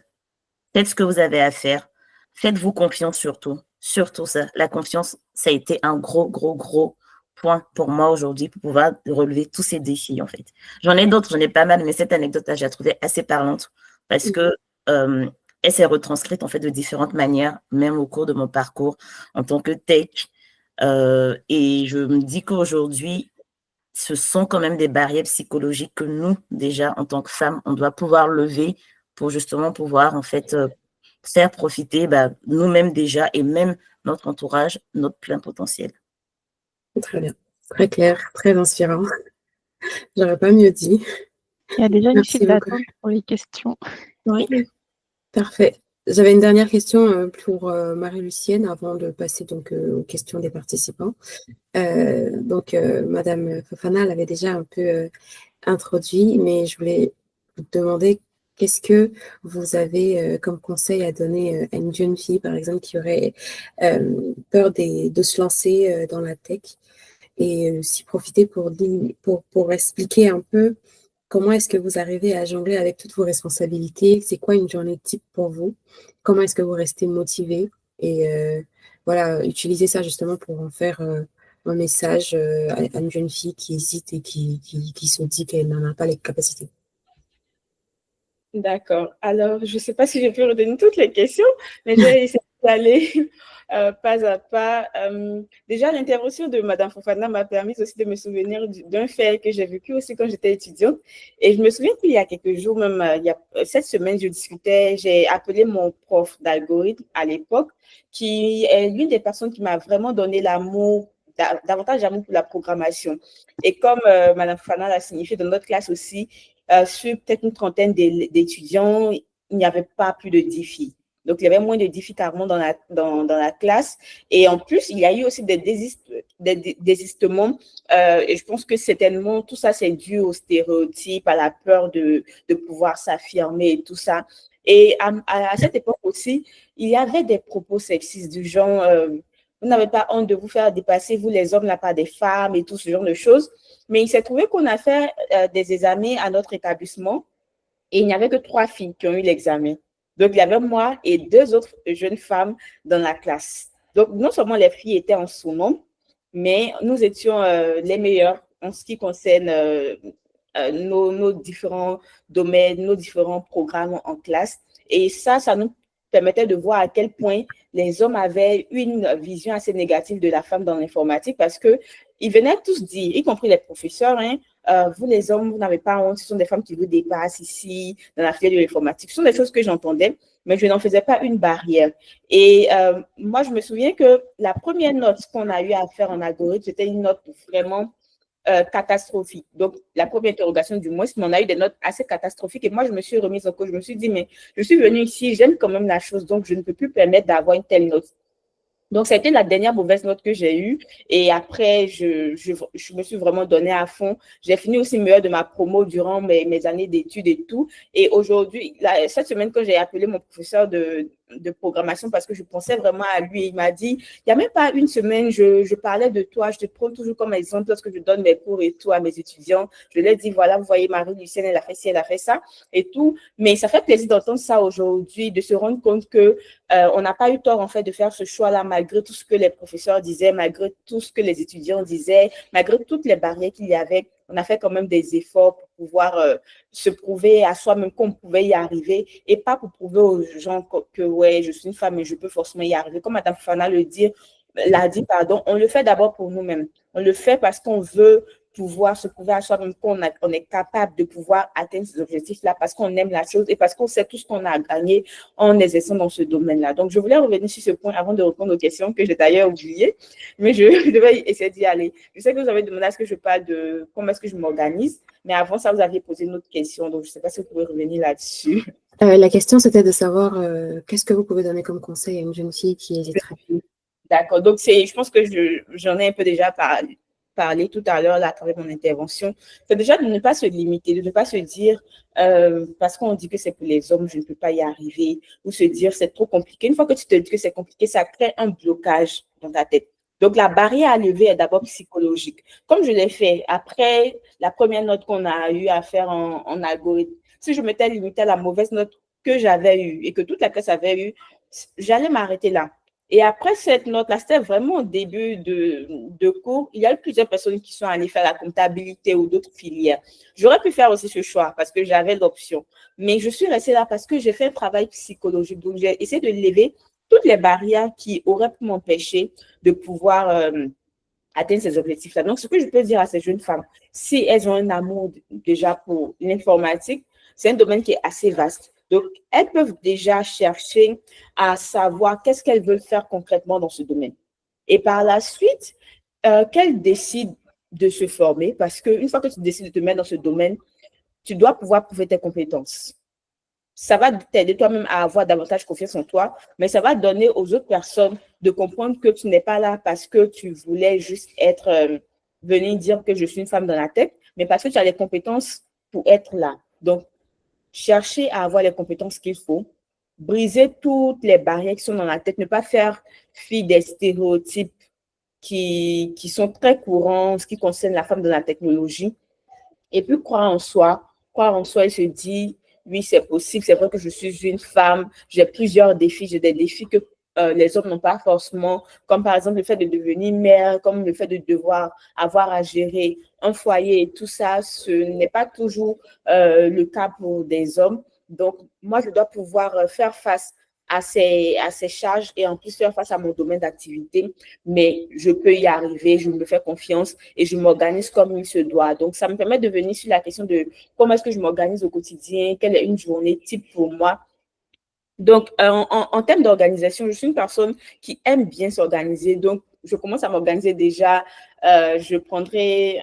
Faites ce que vous avez à faire. Faites-vous confiance surtout. Surtout ça. La confiance, ça a été un gros, gros, gros point pour moi aujourd'hui pour pouvoir relever tous ces défis en fait. J'en ai d'autres, j'en ai pas mal, mais cette anecdote-là, je la trouvais assez parlante parce que elle s'est retranscrite en fait de différentes manières, même au cours de mon parcours en tant que tech. Et je me dis qu'aujourd'hui, ce sont quand même des barrières psychologiques que nous, déjà, en tant que femmes, on doit pouvoir lever pour justement pouvoir, en fait, faire profiter nous-mêmes déjà et même notre entourage, notre plein potentiel. Très bien, très clair, très inspirant. J'aurais pas mieux dit. Il y a déjà une Merci file beaucoup. d'attente pour les questions. Oui, parfait. J'avais une dernière question pour Marie-Lucienne avant de passer donc aux questions des participants. Madame Fofana l'avait déjà un peu introduit, mais je voulais vous demander qu'est-ce que vous avez comme conseil à donner à une jeune fille, par exemple, qui aurait peur de se lancer dans la tech et s'y profiter pour expliquer un peu comment est-ce que vous arrivez à jongler avec toutes vos responsabilités? C'est quoi une journée type pour vous? Comment est-ce que vous restez motivé? Et utiliser ça justement pour en faire un message à une jeune fille qui hésite et qui se dit qu'elle n'en a pas les capacités. D'accord. Alors, je ne sais pas si j'ai pu redonner toutes les questions, mais je vais essayer d'aller pas à pas. Déjà, l'intervention de Madame Fofana m'a permis aussi de me souvenir d'un fait que j'ai vécu aussi quand j'étais étudiante. Et je me souviens qu'il y a quelques jours, même cette semaine, j'ai appelé mon prof d'algorithme à l'époque, qui est l'une des personnes qui m'a vraiment donné davantage d'amour pour la programmation. Et comme Madame Fofana l'a signifié dans notre classe aussi, sur peut-être une trentaine d'étudiants, il n'y avait pas plus de défis. Donc, il y avait moins de défis carrément dans la classe. Et en plus, il y a eu aussi des désistements. Et je pense que certainement, tout ça, c'est dû aux stéréotypes, à la peur de pouvoir s'affirmer et tout ça. Et à cette époque aussi, il y avait des propos sexistes du genre vous n'avez pas honte de vous faire dépasser, vous les hommes, la part des femmes et tout ce genre de choses. Mais il s'est trouvé qu'on a fait des examens à notre établissement et il n'y avait que 3 filles qui ont eu l'examen. Donc, il y avait moi et 2 autres jeunes femmes dans la classe. Donc, non seulement les filles étaient en sous-nombre, mais nous étions les meilleurs en ce qui concerne nos différents domaines, nos différents programmes en classe. Et ça nous permettait de voir à quel point les hommes avaient une vision assez négative de la femme dans l'informatique parce qu'ils venaient tous dire, y compris les professeurs, vous les hommes, vous n'avez pas honte, ce sont des femmes qui vous dépassent ici, dans la filière de l'informatique. Ce sont des choses que j'entendais, mais je n'en faisais pas une barrière. Et moi, je me souviens que la première note qu'on a eu à faire en algorithme, c'était une note vraiment catastrophique. Donc, la première interrogation du mois, on a eu des notes assez catastrophiques et moi, je me suis remise en cause. Je me suis dit, mais je suis venue ici, j'aime quand même la chose, donc je ne peux plus permettre d'avoir une telle note. Donc, c'était la dernière mauvaise note que j'ai eue. Et après, je me suis vraiment donnée à fond. J'ai fini aussi meilleure de ma promo durant mes années d'études et tout. Et aujourd'hui, cette semaine, quand j'ai appelé mon professeur de programmation parce que je pensais vraiment à lui, il m'a dit, il n'y a même pas une semaine, je parlais de toi, je te prends toujours comme exemple lorsque je donne mes cours et tout à mes étudiants. Je leur dis, voilà, vous voyez, Marie-Lucienne, elle a fait ci, elle a fait ça et tout. Mais ça fait plaisir d'entendre ça aujourd'hui, de se rendre compte que on n'a pas eu tort, en fait, de faire ce choix-là, malgré tout ce que les professeurs disaient, malgré tout ce que les étudiants disaient, malgré toutes les barrières qu'il y avait. on a fait quand même des efforts pour pouvoir se prouver à soi-même qu'on pouvait y arriver et pas pour prouver aux gens que ouais, je suis une femme et je peux forcément y arriver. Comme Madame Fana l'a dit, pardon, on le fait d'abord pour nous-mêmes. On le fait parce qu'on veut pouvoir se prouver à soi-même on est capable de pouvoir atteindre ces objectifs-là parce qu'on aime la chose et parce qu'on sait tout ce qu'on a gagné en exerçant dans ce domaine-là. Donc, je voulais revenir sur ce point avant de répondre aux questions que j'ai d'ailleurs oubliées, mais je devais essayer d'y aller. Je sais que vous avez demandé à ce que je parle de comment est-ce que je m'organise, mais avant ça, vous aviez posé une autre question, donc je ne sais pas si vous pouvez revenir là-dessus. La question, c'était de savoir qu'est-ce que vous pouvez donner comme conseil à une jeune fille qui hésiterait. D'accord, donc je pense que j'en ai un peu déjà parlé tout à l'heure là, à travers mon intervention. C'est déjà de ne pas se limiter, de ne pas se dire parce qu'on dit que c'est pour les hommes, je ne peux pas y arriver, ou se dire c'est trop compliqué. Une fois que tu te dis que c'est compliqué, ça crée un blocage dans ta tête. Donc, la barrière à lever est d'abord psychologique. Comme je l'ai fait après la première note qu'on a eu à faire en algorithme, si je m'étais limitée à la mauvaise note que j'avais eue et que toute la classe avait eue, j'allais m'arrêter là. Et après cette note-là, c'était vraiment au début de cours, il y a eu plusieurs personnes qui sont allées faire la comptabilité ou d'autres filières. J'aurais pu faire aussi ce choix parce que j'avais l'option. Mais je suis restée là parce que j'ai fait un travail psychologique. Donc, j'ai essayé de lever toutes les barrières qui auraient pu m'empêcher de pouvoir atteindre ces objectifs-là. Donc, ce que je peux dire à ces jeunes femmes, si elles ont un amour déjà pour l'informatique, c'est un domaine qui est assez vaste. Donc, elles peuvent déjà chercher à savoir qu'est-ce qu'elles veulent faire concrètement dans ce domaine. Et par la suite, qu'elles décident de se former parce qu'une fois que tu décides de te mettre dans ce domaine, tu dois pouvoir prouver tes compétences. Ça va t'aider toi-même à avoir davantage confiance en toi, mais ça va donner aux autres personnes de comprendre que tu n'es pas là parce que tu voulais juste venir dire que je suis une femme dans la tête, mais parce que tu as les compétences pour être là. Donc, chercher à avoir les compétences qu'il faut, briser toutes les barrières qui sont dans la tête, ne pas faire fi des stéréotypes qui sont très courants en ce qui concerne la femme dans la technologie, et puis croire en soi et se dire, oui, c'est possible, c'est vrai que je suis une femme, j'ai plusieurs défis, j'ai des défis que les hommes n'ont pas forcément, comme par exemple le fait de devenir mère, comme le fait de devoir avoir à gérer un foyer et tout ça, ce n'est pas toujours le cas pour des hommes. Donc, moi, je dois pouvoir faire face à ces charges et en plus faire face à mon domaine d'activité, mais je peux y arriver, je me fais confiance et je m'organise comme il se doit. Donc, ça me permet de venir sur la question de comment est-ce que je m'organise au quotidien, quelle est une journée type pour moi. Donc, en termes d'organisation, je suis une personne qui aime bien s'organiser. Donc, je commence à m'organiser déjà. Je prendrai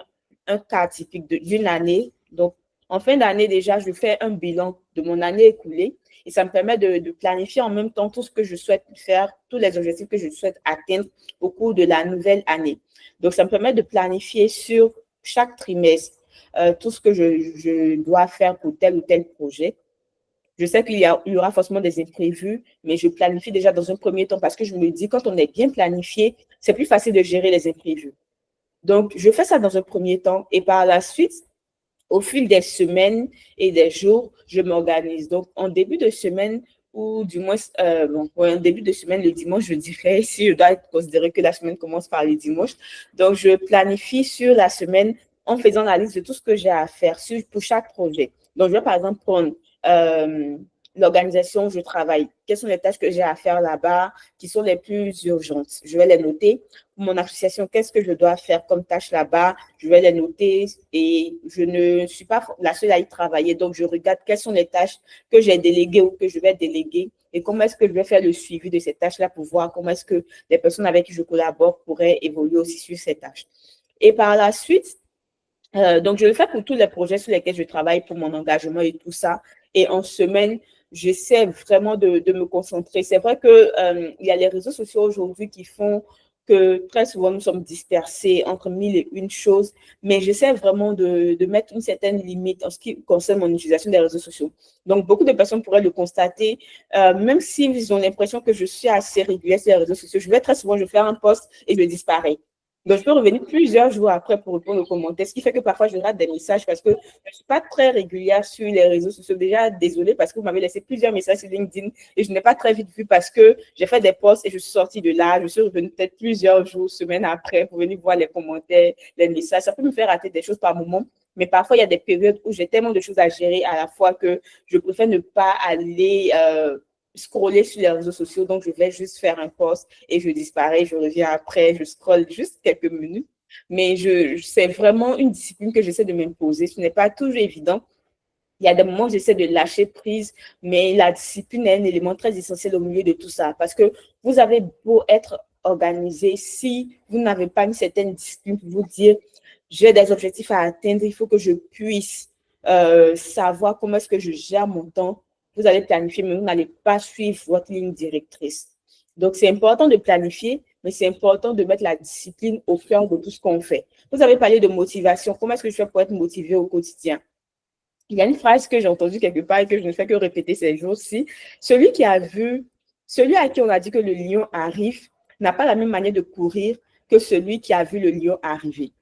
un cas typique d'une année. Donc, en fin d'année, déjà, je fais un bilan de mon année écoulée et ça me permet de planifier en même temps tout ce que je souhaite faire, tous les objectifs que je souhaite atteindre au cours de la nouvelle année. Donc, ça me permet de planifier sur chaque trimestre tout ce que je dois faire pour tel ou tel projet. Je sais qu'il y aura forcément des imprévus, mais je planifie déjà dans un premier temps parce que je me dis, quand on est bien planifié, c'est plus facile de gérer les imprévus. Donc, je fais ça dans un premier temps et par la suite, au fil des semaines et des jours, je m'organise. Donc, en début de semaine, ou du moins, en début de semaine, le dimanche, je dirais, si je dois considérer que la semaine commence par le dimanche. Donc, je planifie sur la semaine en faisant la liste de tout ce que j'ai à faire pour chaque projet. Donc, je vais par exemple prendre l'organisation où je travaille. Quelles sont les tâches que j'ai à faire là-bas qui sont les plus urgentes? Je vais les noter. Pour mon association, qu'est-ce que je dois faire comme tâche là-bas? Je vais les noter et je ne suis pas la seule à y travailler. Donc, je regarde quelles sont les tâches que j'ai déléguées ou que je vais déléguer et comment est-ce que je vais faire le suivi de ces tâches-là pour voir comment est-ce que les personnes avec qui je collabore pourraient évoluer aussi sur ces tâches. Et par la suite, donc, je le fais pour tous les projets sur lesquels je travaille, pour mon engagement et tout ça. Et en semaine, j'essaie vraiment de me concentrer. C'est vrai qu'il y a les réseaux sociaux aujourd'hui qui font que très souvent, nous sommes dispersés entre mille et une choses, mais j'essaie vraiment de mettre une certaine limite en ce qui concerne mon utilisation des réseaux sociaux. Donc, beaucoup de personnes pourraient le constater, même s'ils ont l'impression que je suis assez régulière sur les réseaux sociaux, je vais très souvent, je fais un post et je disparais. Donc, je peux revenir plusieurs jours après pour répondre aux commentaires, ce qui fait que parfois, je rate des messages parce que je ne suis pas très régulière sur les réseaux sociaux. Déjà, désolée parce que vous m'avez laissé plusieurs messages sur LinkedIn et je n'ai pas très vite vu parce que j'ai fait des posts et je suis sortie de là. Je suis revenue peut-être plusieurs jours, semaines après pour venir voir les commentaires, les messages. Ça peut me faire rater des choses par moment. Mais parfois, il y a des périodes où j'ai tellement de choses à gérer à la fois que je préfère ne pas aller scroller sur les réseaux sociaux. Donc, je vais juste faire un post et je disparais. Je reviens après. Je scrolle juste quelques minutes. Mais c'est vraiment une discipline que j'essaie de m'imposer. Ce n'est pas toujours évident. Il y a des moments où j'essaie de lâcher prise, mais la discipline est un élément très essentiel au milieu de tout ça. Parce que vous avez beau être organisé, si vous n'avez pas une certaine discipline pour vous dire j'ai des objectifs à atteindre, il faut que je puisse savoir comment est-ce que je gère mon temps. Vous allez planifier, mais vous n'allez pas suivre votre ligne directrice. Donc, c'est important de planifier, mais c'est important de mettre la discipline au cœur de tout ce qu'on fait. Vous avez parlé de motivation. Comment est-ce que je fais pour être motivé au quotidien? Il y a une phrase que j'ai entendue quelque part et que je ne fais que répéter ces jours-ci. Celui à qui on a dit que le lion arrive n'a pas la même manière de courir que celui qui a vu le lion arriver.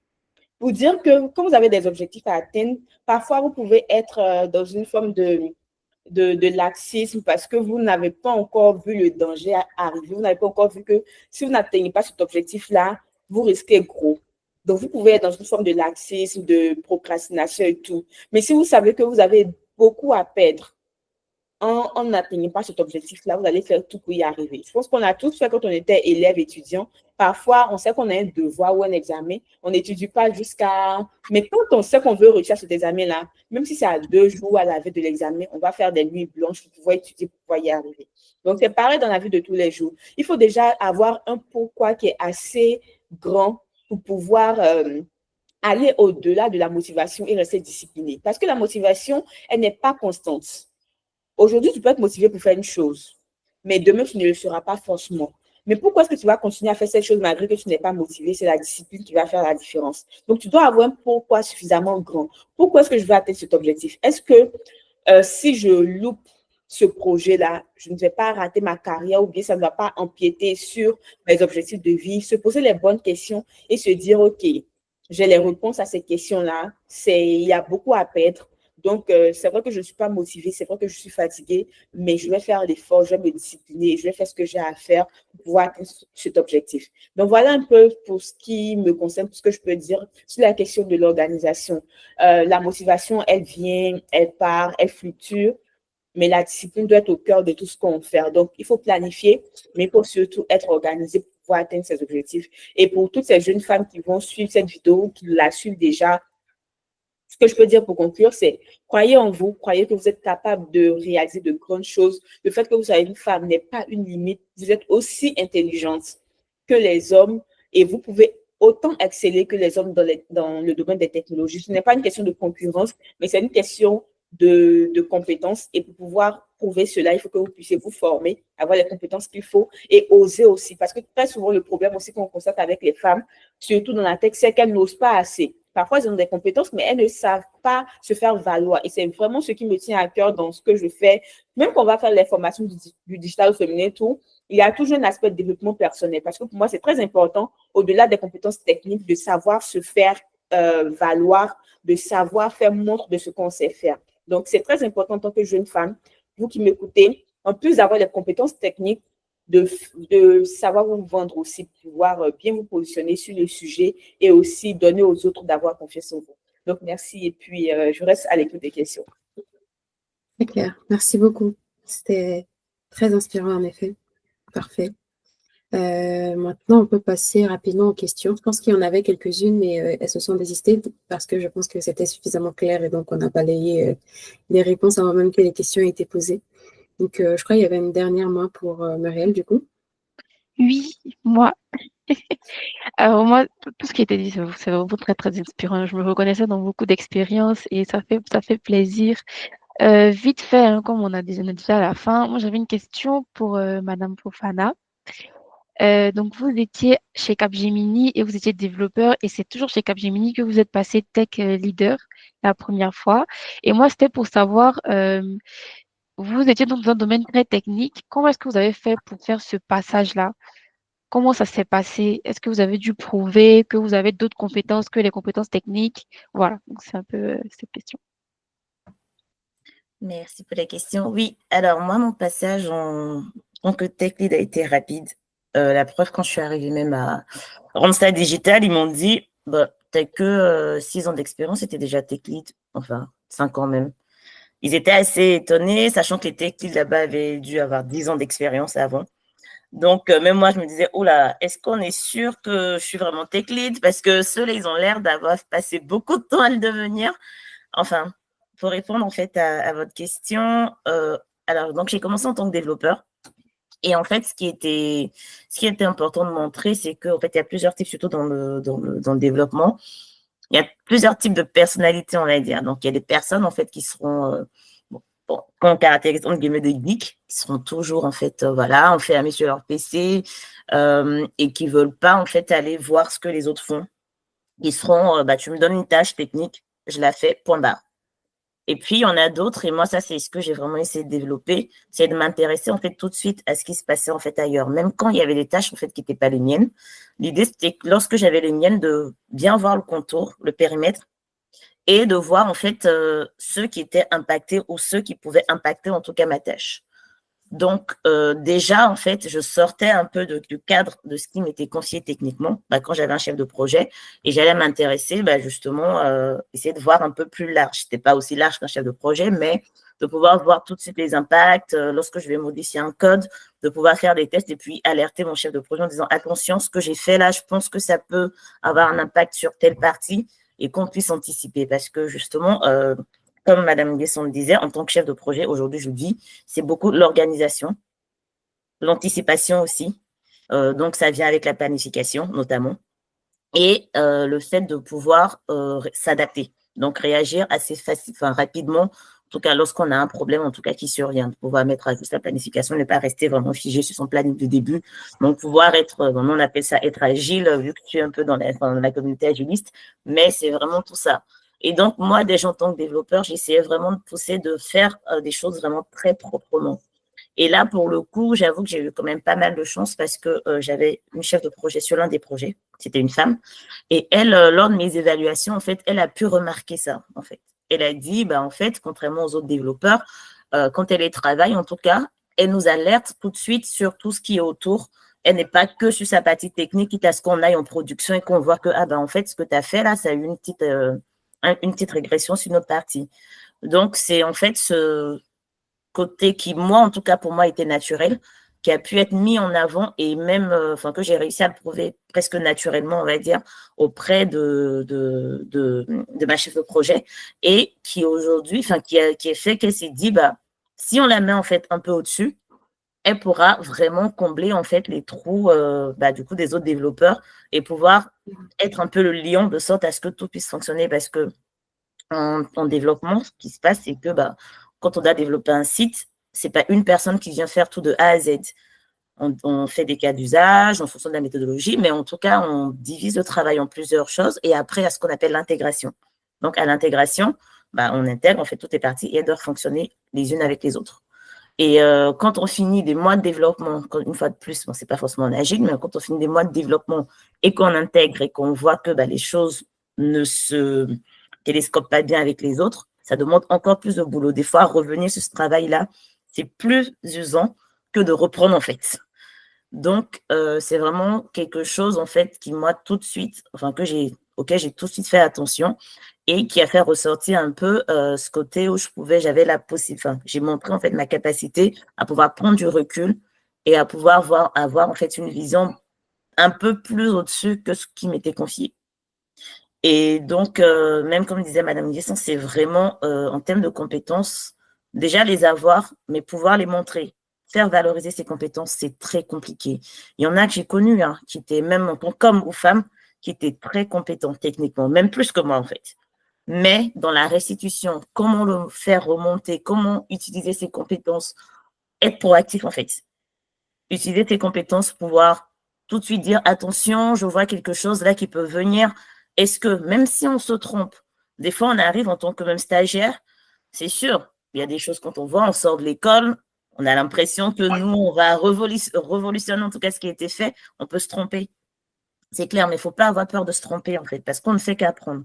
Pour dire que quand vous avez des objectifs à atteindre, parfois vous pouvez être dans une forme de laxisme parce que vous n'avez pas encore vu le danger arriver. Vous n'avez pas encore vu que si vous n'atteignez pas cet objectif-là, vous risquez gros. Donc, vous pouvez être dans une forme de laxisme, de procrastination et tout. Mais si vous savez que vous avez beaucoup à perdre en n'atteignant pas cet objectif-là, vous allez faire tout pour y arriver. Je pense qu'on a tous fait quand on était élève, étudiant. Parfois, on sait qu'on a un devoir ou un examen. On n'étudie pas jusqu'à… Mais quand on sait qu'on veut réussir cet examen-là, même si c'est à 2 jours à la veille de l'examen, on va faire des nuits blanches pour pouvoir étudier, pour pouvoir y arriver. Donc, c'est pareil dans la vie de tous les jours. Il faut déjà avoir un pourquoi qui est assez grand pour pouvoir aller au-delà de la motivation et rester discipliné. Parce que la motivation, elle n'est pas constante. Aujourd'hui, tu peux être motivé pour faire une chose, mais demain, tu ne le seras pas forcément. Mais pourquoi est-ce que tu vas continuer à faire cette chose malgré que tu n'es pas motivé? C'est la discipline qui va faire la différence. Donc, tu dois avoir un pourquoi suffisamment grand. Pourquoi est-ce que je vais atteindre cet objectif? Est-ce que si je loupe ce projet-là, je ne vais pas rater ma carrière ou bien ça ne va pas empiéter sur mes objectifs de vie? Se poser les bonnes questions et se dire, OK, j'ai les réponses à ces questions-là. Il y a beaucoup à perdre. Donc, c'est vrai que je ne suis pas motivée, c'est vrai que je suis fatiguée, mais je vais faire l'effort, je vais me discipliner, je vais faire ce que j'ai à faire pour pouvoir atteindre cet objectif. Donc, voilà un peu pour ce qui me concerne, tout ce que je peux dire sur la question de l'organisation. La motivation, elle vient, elle part, elle fluctue, mais la discipline doit être au cœur de tout ce qu'on fait. Donc, il faut planifier, mais il faut surtout être organisé pour pouvoir atteindre ses objectifs. Et pour toutes ces jeunes femmes qui vont suivre cette vidéo, qui la suivent déjà, ce que je peux dire pour conclure, c'est croyez en vous, croyez que vous êtes capable de réaliser de grandes choses. Le fait que vous soyez une femme n'est pas une limite. Vous êtes aussi intelligente que les hommes et vous pouvez autant exceller que les hommes dans le domaine des technologies. Ce n'est pas une question de concurrence, mais c'est une question de compétences. Et pour pouvoir prouver cela, il faut que vous puissiez vous former, avoir les compétences qu'il faut et oser aussi. Parce que très souvent, le problème aussi qu'on constate avec les femmes, surtout dans la tech, c'est qu'elles n'osent pas assez. Parfois, elles ont des compétences, mais elles ne savent pas se faire valoir. Et c'est vraiment ce qui me tient à cœur dans ce que je fais. Même quand on va faire les formations du digital féminin, tout, il y a toujours un aspect de développement personnel. Parce que pour moi, c'est très important, au-delà des compétences techniques, de savoir se faire valoir, de savoir faire montre de ce qu'on sait faire. Donc, c'est très important en tant que jeune femme, vous qui m'écoutez, en plus d'avoir les compétences techniques, de savoir vous vendre aussi, pouvoir bien vous positionner sur le sujet et aussi donner aux autres d'avoir confiance en vous. Donc, merci et puis je reste à l'écoute des questions. Très clair. Merci beaucoup. C'était très inspirant en effet. Parfait. Maintenant, on peut passer rapidement aux questions. Je pense qu'il y en avait quelques-unes, mais elles se sont désistées parce que je pense que c'était suffisamment clair et donc on a balayé les réponses avant même que les questions aient été posées. Donc, je crois qu'il y avait une dernière main pour Muriel, du coup. Oui, moi. Alors moi, tout ce qui a été dit, c'est vraiment très, très inspirant. Je me reconnaissais dans beaucoup d'expériences et ça fait plaisir. Vite fait, hein, comme on a déjà à la fin, moi j'avais une question pour Madame Fofana. Donc vous étiez chez Capgemini et vous étiez développeur et c'est toujours chez Capgemini que vous êtes passé tech leader la première fois. Et moi, c'était pour savoir, vous étiez dans un domaine très technique. Comment est-ce que vous avez fait pour faire ce passage-là? Comment ça s'est passé? Est-ce que vous avez dû prouver que vous avez d'autres compétences que les compétences techniques? Voilà, donc c'est un peu cette question. Merci pour la question. Oui, alors moi, mon passage en tant que tech lead a été rapide. La preuve, quand je suis arrivée même à Randstad Digital, ils m'ont dit, bah, t'as que 6 ans d'expérience, c'était déjà tech lead, enfin 5 ans même. Ils étaient assez étonnés, sachant que les tech leads là-bas avaient dû avoir 10 ans d'expérience avant. Donc, même moi, je me disais, oh là, est-ce qu'on est sûr que je suis vraiment tech lead? Parce que ceux-là, ils ont l'air d'avoir passé beaucoup de temps à le devenir. Enfin, pour répondre en fait à votre question, alors donc j'ai commencé en tant que développeur. Et en fait, ce qui était important de montrer, c'est qu'en fait, il y a plusieurs types, surtout dans le développement, il y a plusieurs types de personnalités, on va dire. Donc, il y a des personnes en fait qui seront qu'on caractérise entre guillemets de geeks, qui seront toujours en fait, voilà, enfermés sur leur PC et qui veulent pas en fait aller voir ce que les autres font. Ils seront, bah, tu me donnes une tâche technique, je la fais, point barre. Et puis, il y en a d'autres, et moi, ça, c'est ce que j'ai vraiment essayé de développer, c'est de m'intéresser, en fait, tout de suite à ce qui se passait, en fait, ailleurs. Même quand il y avait des tâches, en fait, qui n'étaient pas les miennes. L'idée, c'était que lorsque j'avais les miennes, de bien voir le contour, le périmètre, et de voir, en fait, ceux qui étaient impactés ou ceux qui pouvaient impacter, en tout cas, ma tâche. Donc, déjà, en fait, je sortais un peu du cadre de ce qui m'était confié techniquement, bah, quand j'avais un chef de projet, et j'allais m'intéresser, bah, justement, essayer de voir un peu plus large. C'était pas aussi large qu'un chef de projet, mais de pouvoir voir tout de suite les impacts, lorsque je vais modifier un code, de pouvoir faire des tests et puis alerter mon chef de projet en disant, attention, ce que j'ai fait là, je pense que ça peut avoir un impact sur telle partie et qu'on puisse anticiper. Parce que justement, comme Madame Guesson le disait, en tant que chef de projet, aujourd'hui, je dis, c'est beaucoup l'organisation, l'anticipation aussi. Donc, ça vient avec la planification, notamment, et le fait de pouvoir s'adapter. Donc, réagir assez rapidement, en tout cas, lorsqu'on a un problème, en tout cas, qui survient, de pouvoir mettre à jour sa planification, ne pas rester vraiment figé sur son planning du début. Donc, pouvoir être, on appelle ça être agile, vu que tu es un peu dans la communauté agiliste, mais c'est vraiment tout ça. Et donc, moi, déjà en tant que développeur, j'essayais vraiment de pousser, de faire des choses vraiment très proprement. Et là, pour le coup, j'avoue que j'ai eu quand même pas mal de chance parce que j'avais une chef de projet sur l'un des projets. C'était une femme. Et elle, lors de mes évaluations, en fait, elle a pu remarquer ça, en fait. Elle a dit, bah, en fait, contrairement aux autres développeurs, quand elle travaille, en tout cas, elle nous alerte tout de suite sur tout ce qui est autour. Elle n'est pas que sur sa partie technique, quitte à ce qu'on aille en production et qu'on voit que, ah ben, en fait, ce que tu as fait là, ça a eu une petite régression sur notre partie. Donc, c'est en fait ce côté qui, moi, en tout cas, pour moi, était naturel, qui a pu être mis en avant et même, que j'ai réussi à le prouver presque naturellement, on va dire, auprès de ma chef de projet et qui aujourd'hui, qui a fait qu'elle s'est dit, bah, si on la met en fait un peu au-dessus, elle pourra vraiment combler en fait les trous du coup des autres développeurs et pouvoir être un peu le lion de sorte à ce que tout puisse fonctionner parce que en développement, ce qui se passe, c'est que bah, quand on a développé un site, c'est pas une personne qui vient faire tout de A à Z. On fait des cas d'usage en fonction de la méthodologie, mais en tout cas, on divise le travail en plusieurs choses et après, à ce qu'on appelle l'intégration. Donc, à l'intégration, bah, on intègre, on fait toutes les parties et elles doivent fonctionner les unes avec les autres. Et quand on finit des mois de développement, une fois de plus, bon, c'est pas forcément en agile, mais quand on finit des mois de développement et qu'on intègre et qu'on voit que bah, les choses ne se télescopent pas bien avec les autres, ça demande encore plus de boulot. Des fois, revenir sur ce travail-là, c'est plus usant que de reprendre en fait. Donc, c'est vraiment quelque chose en fait qui, moi, tout de suite, auquel j'ai tout de suite fait attention et qui a fait ressortir un peu ce côté où j'avais la possibilité, j'ai montré en fait ma capacité à pouvoir prendre du recul et à pouvoir avoir en fait une vision un peu plus au-dessus que ce qui m'était confié. Et donc, même comme disait Madame Guesson, c'est vraiment en termes de compétences, déjà les avoir, mais pouvoir les montrer. Faire valoriser ses compétences, c'est très compliqué. Il y en a que j'ai connus, qui étaient même en tant qu'hommes ou femmes, qui étaient très compétents techniquement, même plus que moi en fait. Mais dans la restitution, comment le faire remonter, comment utiliser ses compétences, être proactif en fait. Utiliser tes compétences, pouvoir tout de suite dire, attention, je vois quelque chose là qui peut venir. Est-ce que, même si on se trompe, des fois on arrive en tant que même stagiaire, c'est sûr, il y a des choses quand on voit, on sort de l'école, On a l'impression que nous, on va révolutionner en tout cas ce qui a été fait. On peut se tromper. C'est clair, mais il ne faut pas avoir peur de se tromper, en fait, parce qu'on ne fait qu'apprendre.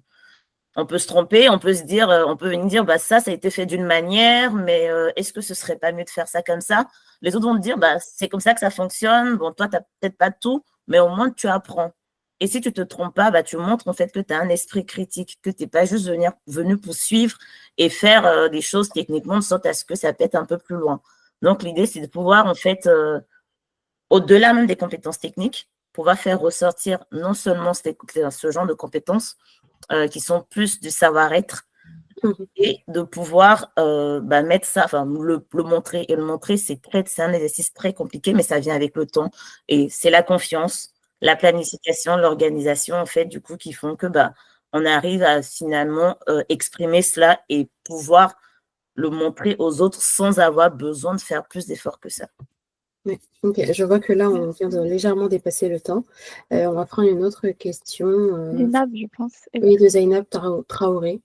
On peut se tromper, on peut se dire, on peut venir dire, bah, ça a été fait d'une manière, mais est-ce que ce serait pas mieux de faire ça comme ça? Les autres vont te dire, bah, c'est comme ça que ça fonctionne. Bon, toi, tu n'as peut-être pas tout, mais au moins, tu apprends. Et si tu ne te trompes pas, bah, tu montres en fait que tu as un esprit critique, que tu n'es pas juste venu pour suivre et faire des choses techniquement de sorte à ce que ça pète un peu plus loin. Donc, l'idée, c'est de pouvoir, en fait, au-delà même des compétences techniques, pouvoir faire ressortir non seulement ce genre de compétences qui sont plus du savoir-être et de pouvoir mettre ça, enfin, le montrer. Et le montrer, c'est un exercice très compliqué, mais ça vient avec le temps. Et c'est la confiance, la planification, l'organisation, en fait, du coup, qui font que on arrive à finalement exprimer cela et pouvoir le montrer aux autres sans avoir besoin de faire plus d'efforts que ça. Oui. Ok, je vois que là, on vient de légèrement dépasser le temps. On va prendre une autre question. Zainab, je pense. Oui, de Zainab Traoré,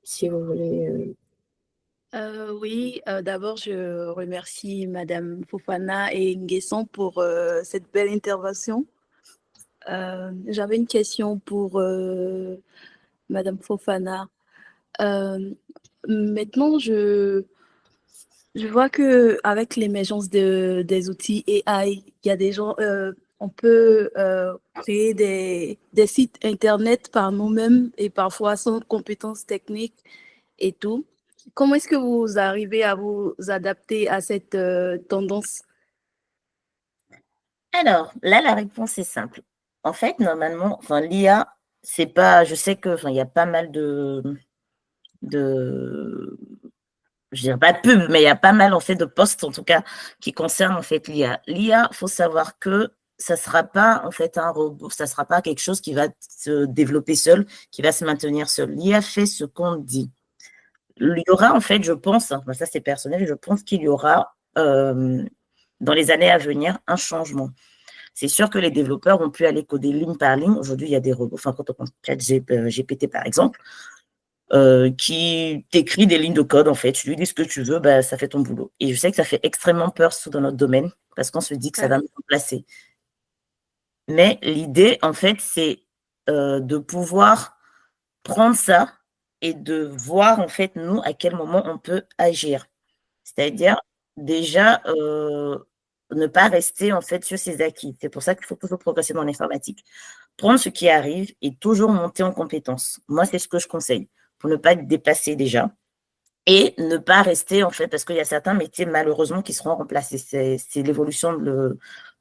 si vous voulez. Oui, d'abord, je remercie Madame Fofana et Nguesson pour cette belle intervention. J'avais une question pour Madame Fofana. Maintenant, je vois que avec l'émergence des outils AI, il y a des gens, on peut créer des sites internet par nous-mêmes et parfois sans compétences techniques et tout. Comment est-ce que vous arrivez à vous adapter à cette tendance? Alors, là, la réponse est simple. En fait, normalement, l'IA, c'est pas, je sais que, il y a pas mal je dirais pas de pub, mais il y a pas mal, en fait, de posts, en tout cas, qui concernent, en fait, l'IA. L'IA, faut savoir que ça sera pas, en fait, un robot, ça sera pas quelque chose qui va se développer seul, qui va se maintenir seul. L'IA fait ce qu'on dit. Il y aura, en fait, je pense, ça c'est personnel, je pense qu'il y aura, dans les années à venir, un changement. C'est sûr que les développeurs ont pu aller coder ligne par ligne. Aujourd'hui, il y a des robots, quand on prend ChatGPT par exemple, qui t'écrit des lignes de code, en fait. Tu lui dis ce que tu veux, ça fait ton boulot. Et je sais que ça fait extrêmement peur, surtout dans notre domaine, parce qu'on se dit que ça va nous remplacer. Mais l'idée, en fait, c'est de pouvoir prendre ça et de voir, en fait, nous, à quel moment on peut agir. C'est-à-dire, déjà, ne pas rester, en fait, sur ses acquis. C'est pour ça qu'il faut toujours progresser dans l'informatique. Prendre ce qui arrive et toujours monter en compétences. Moi, c'est ce que je conseille pour ne pas être dépassé déjà et ne pas rester, en fait, parce qu'il y a certains métiers, malheureusement, qui seront remplacés. C'est l'évolution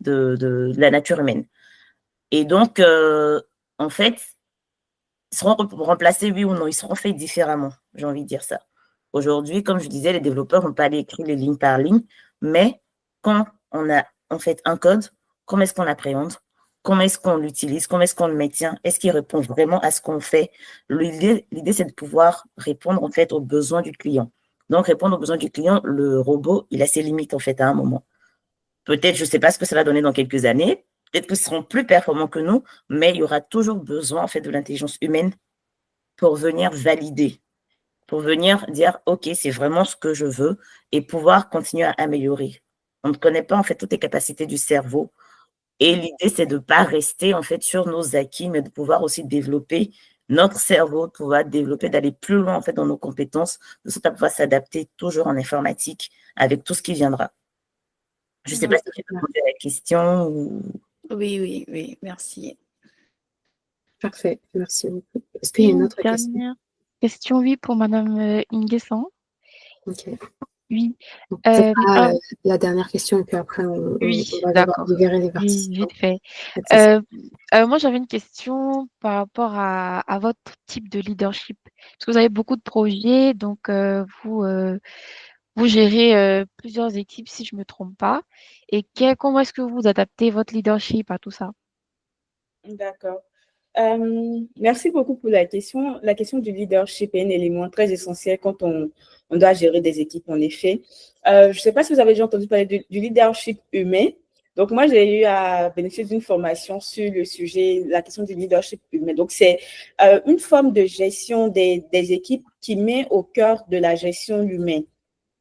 de la nature humaine. Et donc, en fait, ils seront remplacés, oui ou non, ils seront faits différemment, j'ai envie de dire ça. Aujourd'hui, comme je disais, les développeurs n'ont pas écrit les lignes par ligne, mais quand on a en fait un code, comment est-ce qu'on l'appréhende? Comment est-ce qu'on l'utilise? Comment est-ce qu'on le maintient? Est-ce qu'il répond vraiment à ce qu'on fait? L'idée, c'est de pouvoir répondre en fait aux besoins du client. Donc, répondre aux besoins du client, le robot, il a ses limites en fait à un moment. Peut-être, je ne sais pas ce que ça va donner dans quelques années. Peut-être qu'ils seront plus performants que nous, mais il y aura toujours besoin en fait de l'intelligence humaine pour venir valider, pour venir dire ok, c'est vraiment ce que je veux et pouvoir continuer à améliorer. On ne connaît pas en fait toutes les capacités du cerveau et l'idée c'est de ne pas rester en fait sur nos acquis, mais de pouvoir aussi développer notre cerveau, de pouvoir développer, d'aller plus loin en fait dans nos compétences, de sorte à pouvoir s'adapter toujours en informatique avec tout ce qui viendra. Je ne sais pas si tu peux poser la question ou... Oui, merci. Parfait, merci beaucoup. Est-ce qu'il y a une autre question? Dernière question, oui, pour Madame Nguesson. Ok. Oui. C'est pas la dernière question, et puis après, on va d'accord. libérer les Oui, participants. vite fait. Moi, j'avais une question par rapport à votre type de leadership. Parce que vous avez beaucoup de projets, donc vous gérez plusieurs équipes, si je ne me trompe pas. Et comment est-ce que vous adaptez votre leadership à tout ça? D'accord. Merci beaucoup pour la question. La question du leadership est un élément très essentiel quand on doit gérer des équipes, en effet. Je ne sais pas si vous avez déjà entendu parler du leadership humain. Donc, moi, j'ai eu à bénéficier d'une formation sur le sujet, la question du leadership humain. Donc, c'est une forme de gestion des équipes qui met au cœur de la gestion l'humain.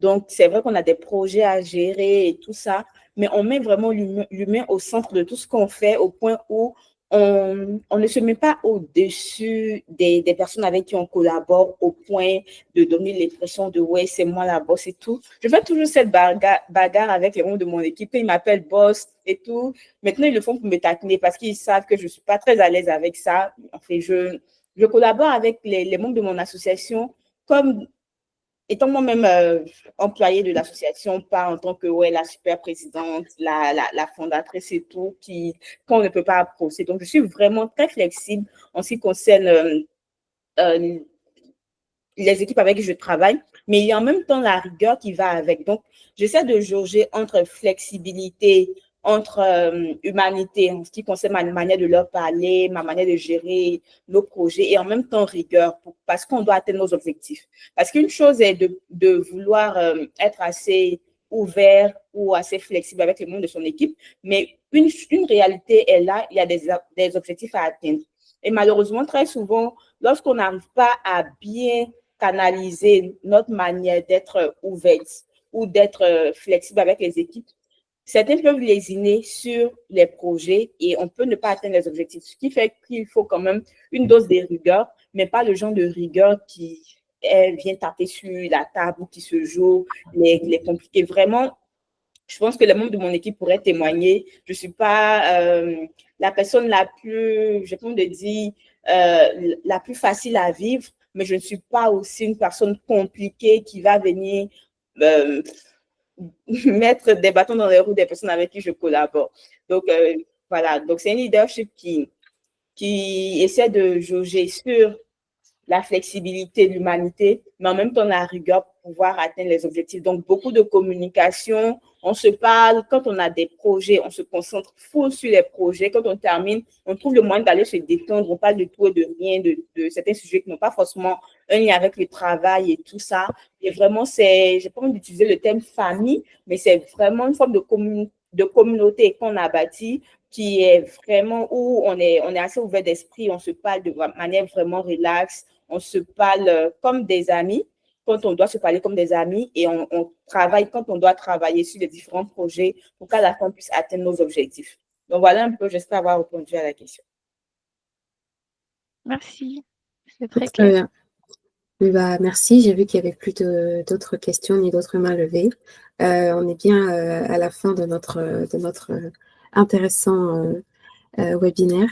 Donc, c'est vrai qu'on a des projets à gérer et tout ça, mais on met vraiment l'humain au centre de tout ce qu'on fait au point où on ne se met pas au-dessus des personnes avec qui on collabore au point de donner l'impression de ouais, c'est moi la boss et tout. Je fais toujours cette bagarre avec les membres de mon équipe. Ils m'appellent boss et tout. Maintenant, ils le font pour me taquiner parce qu'ils savent que je ne suis pas très à l'aise avec ça. En fait, je collabore avec les membres de mon association comme étant moi-même employée de l'association, pas en tant que ouais, la super présidente, la fondatrice et tout, qu'on ne peut pas approcher. Donc, je suis vraiment très flexible en ce qui concerne les équipes avec qui je travaille, mais il y a en même temps la rigueur qui va avec. Donc, j'essaie de jauger entre flexibilité, entre humanité, en ce qui concerne ma manière de leur parler, ma manière de gérer nos projets, et en même temps rigueur, parce qu'on doit atteindre nos objectifs. Parce qu'une chose est de vouloir être assez ouvert ou assez flexible avec les membres de son équipe, mais une réalité est là, il y a des objectifs à atteindre. Et malheureusement, très souvent, lorsqu'on n'arrive pas à bien canaliser notre manière d'être ouverte ou d'être flexible avec les équipes, certains peuvent lésiner sur les projets et on peut ne pas atteindre les objectifs. Ce qui fait qu'il faut quand même une dose de rigueur, mais pas le genre de rigueur qui vient taper sur la table ou qui se joue les compliqués. Vraiment, je pense que les membres de mon équipe pourraient témoigner. Je ne suis pas la personne la plus, je peux dire, la plus facile à vivre, mais je ne suis pas aussi une personne compliquée qui va venir mettre des bâtons dans les roues des personnes avec qui je collabore. Donc, voilà. Donc, c'est un leadership qui essaie de jauger sur la flexibilité, l'humanité, mais en même temps la rigueur pour pouvoir atteindre les objectifs. Donc, beaucoup de communication, on se parle, quand on a des projets, on se concentre full sur les projets. Quand on termine, on trouve le moyen d'aller se détendre, on parle de tout et de rien, de certains sujets qui n'ont pas forcément un lien avec le travail et tout ça. Et vraiment, j'ai pas envie d'utiliser le terme famille, mais c'est vraiment une forme de communauté qu'on a bâtie qui est vraiment où on est assez ouvert d'esprit, on se parle de manière vraiment relaxe, on se parle comme des amis, quand on doit se parler comme des amis et on travaille quand on doit travailler sur les différents projets pour qu'à la fin on puisse atteindre nos objectifs. Donc voilà un peu, j'espère avoir répondu à la question. Merci, c'est très Très clair. bien. Bah, merci, j'ai vu qu'il n'y avait plus d'autres questions ni d'autres mains levées. On est bien à la fin de notre intéressant webinaire.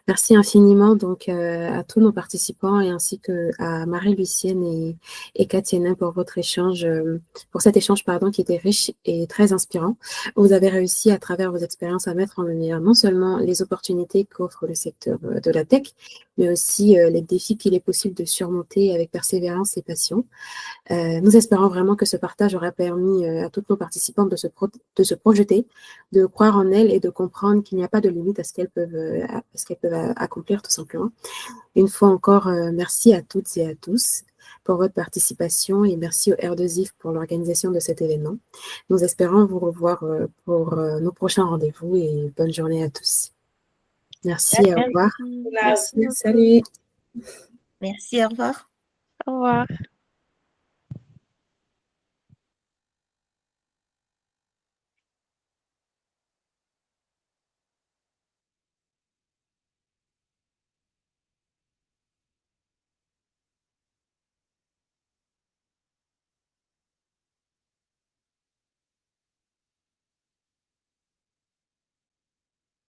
Merci infiniment donc à tous nos participants et ainsi que à Marie-Lucienne et Katiana pour votre échange, pour cet échange qui était riche et très inspirant. Vous avez réussi à travers vos expériences à mettre en lumière non seulement les opportunités qu'offre le secteur de la tech, mais aussi les défis qu'il est possible de surmonter avec persévérance et passion. Nous espérons vraiment que ce partage aura permis à toutes nos participantes de se projeter, de croire en elles et de comprendre qu'il n'y a pas de limite à ce qu'elles peuvent accomplir tout simplement. Une fois encore, merci à toutes et à tous pour votre participation et merci au R2IF pour l'organisation de cet événement. Nous espérons vous revoir pour nos prochains rendez-vous et bonne journée à tous. Merci, au revoir. Merci Salut. Merci, au revoir. Au revoir.